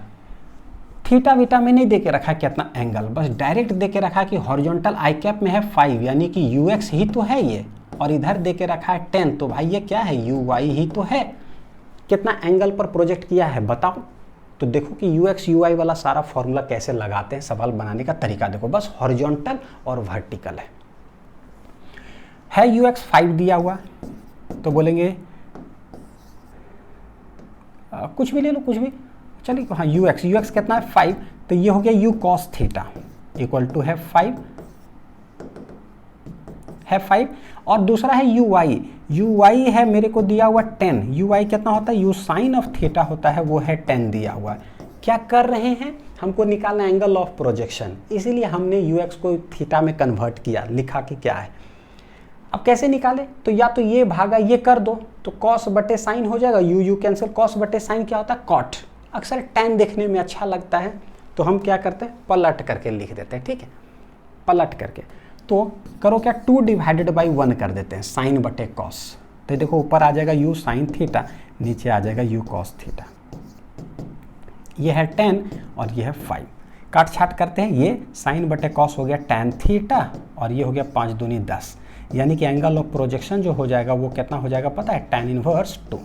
थीटा वीटा में नहीं देके रखा कितना एंगल, बस डायरेक्ट देके रखा कि हॉरिजॉन्टल i कैप में है 5, यानी कि ux ही तो है ये, और इधर देके रखा है 10, तो भाई ये क्या है uy ही तो है। कितना एंगल पर प्रोजेक्ट किया है बताओ, तो देखो कि ux uy वाला सारा फॉर्मूला कैसे लगाते हैं, सवाल बनाने का तरीका देखो, बस हॉरिजॉन्टल और वर्टिकल है ux 5 दिया हुआ, तो बोलेंगे कुछ भी ले लो, कुछ भी चलिए, हाँ ux कितना है 5, तो ये हो गया u cos theta equal to है 5, और दूसरा है uy है मेरे को दिया हुआ 10, uy कितना होता है u साइन ऑफ थीटा होता है, वो है 10 दिया हुआ। क्या कर रहे हैं, हमको निकालना एंगल ऑफ प्रोजेक्शन, इसीलिए हमने ux को थीटा में कन्वर्ट किया, लिखा कि क्या है। अब कैसे निकाले, तो या तो ये भागा ये कर दो, तो कॉस बटे साइन हो जाएगा, u कैंसिल, कॉस बटे साइन क्या होता है कॉट, अक्सर tan देखने में अच्छा लगता है, तो हम क्या करते हैं पलट करके लिख देते हैं, ठीक है, पलट करके, तो करो क्या 2 डिवाइडेड बाई 1 कर देते हैं, साइन बटे कॉस, तो देखो ऊपर आ जाएगा u साइन थीटा, नीचे आ जाएगा u कॉस थीटा, ये है 10 और ये है 5, काट छाट करते हैं, ये साइन बटे कॉस हो गया tan थीटा, और ये हो गया 5 दूनी 10, यानी कि एंगल ऑफ प्रोजेक्शन जो हो जाएगा वो कितना हो जाएगा पता है, tan इनवर्स 2,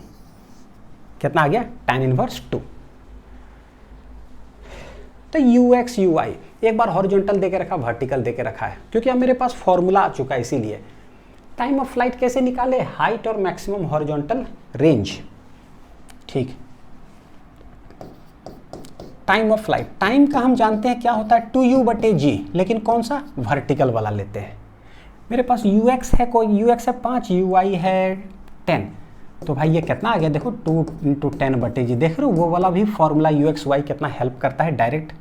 कितना आ गया tan इनवर्स 2। तो ux uy एक बार हॉरिजॉन्टल देके रखा, वर्टिकल देके रखा है, क्योंकि अब मेरे पास फॉर्मूला आ चुका है, इसीलिए टाइम ऑफ फ्लाइट कैसे निकाले, हाइट और मैक्सिमम हॉरिजॉन्टल रेंज, ठीक। टाइम ऑफ फ्लाइट, टाइम का हम जानते हैं क्या होता है 2u बटे g, लेकिन कौन सा वर्टिकल वाला लेते हैं। मेरे पास ux है, कोई ux है 5, uy है 10, तो भाई ये कितना आ गया देखो 2 × 10 बटे जी, देख रहे हो वो वाला भी फॉर्मूला ux y कितना हेल्प करता है, डायरेक्ट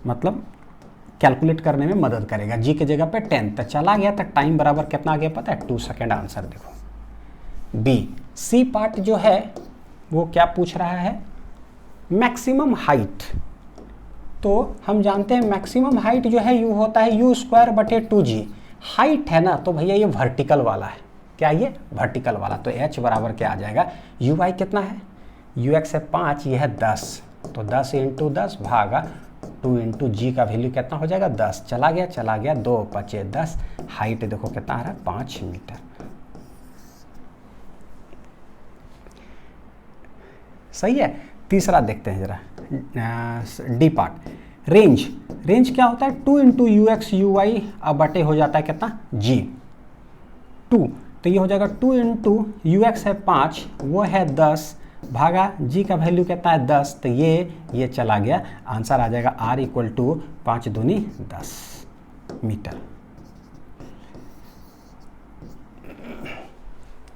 मतलब कैलकुलेट करने में मदद करेगा, g की जगह पे 10, तो चला गया, तो टाइम बराबर कितना आ गया पता है 2 सेकेंड, आंसर देखो b। सी पार्ट जो है वो क्या पूछ रहा है, मैक्सिमम हाइट, तो हम जानते हैं मैक्सिमम हाइट जो है u होता है u स्क्वायर बटे 2g, हाइट है ना, तो भैया ये वर्टिकल वाला है, क्या ये वर्टिकल वाला, तो h बराबर क्या आ जाएगा, uy कितना है, ux है 5, ये है 10, तो 10 × 10 भागा 2 × g का वैल्यू कितना हो जाएगा 10, चला गया 2 बचे 10, हाइट देखो कितना आ रहा है 5 मीटर। सही है, तीसरा देखते हैं जरा डी पार्ट, रेंज, रेंज क्या होता है 2 × ux uy, अब बटे हो जाता है कितना g 2, तो ये हो जाएगा 2 × ux है 5, वो है 10, भागा g का वैल्यू कितना है 10, तो ये चला गया, आंसर आ जाएगा r इक्वल टू 5 दूनी 10 मीटर।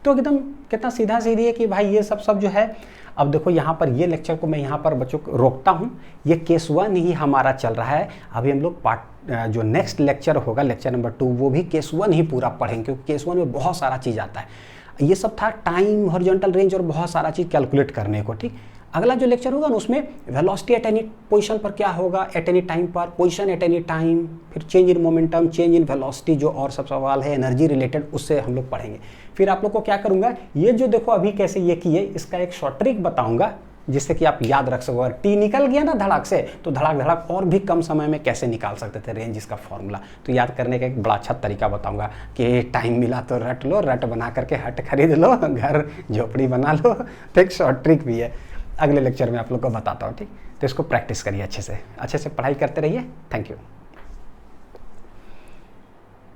तो एकदम कितना सीधा सीधी है कि भाई ये सब जो है। अब देखो यहाँ पर ये लेक्चर को मैं यहाँ पर बच्चों को रोकता हूँ, ये केस 1 ही हमारा चल रहा है, अभी हम लोग पार्ट जो नेक्स्ट लेक्चर होगा लेक्चर नंबर 2 वो भी केस 1 ही पूरा पढ़ेंगे, क्योंकि केस 1 में बहुत सारा चीज़ आता है। ये सब था टाइम, हॉरिजॉन्टल रेंज और बहुत सारा चीज़ कैलकुलेट करने को, ठीक। अगला जो लेक्चर होगा ना उसमें वेलोसिटी एट एनी पोजीशन पर क्या होगा, एट एनी टाइम पर, पोजीशन एट एनी टाइम, फिर change in momentum, change in velocity, जो और सब सवाल है एनर्जी रिलेटेड उससे हम लोग पढ़ेंगे। फिर आप लोग को क्या करूँगा, ये जो देखो अभी कैसे ये किए, इसका एक शॉर्ट ट्रिक बताऊँगा, जिससे कि आप याद रख सको। अगर टी निकल गया ना धड़ाक से, तो धड़ाक धड़ाक और भी कम समय में कैसे निकाल सकते थे रेंज इसका फॉर्मूला। तो याद करने का एक बड़ा अच्छा तरीका बताऊंगा कि टाइम मिला तो रट लो, रट बना करके हट खरीद लो, घर झोपड़ी बना लो। तो एक शॉर्ट ट्रिक भी है, अगले लेक्चर में आप लोग को बताता हूँ, ठीक। तो इसको प्रैक्टिस करिए अच्छे से पढ़ाई करते रहिए। Thank you.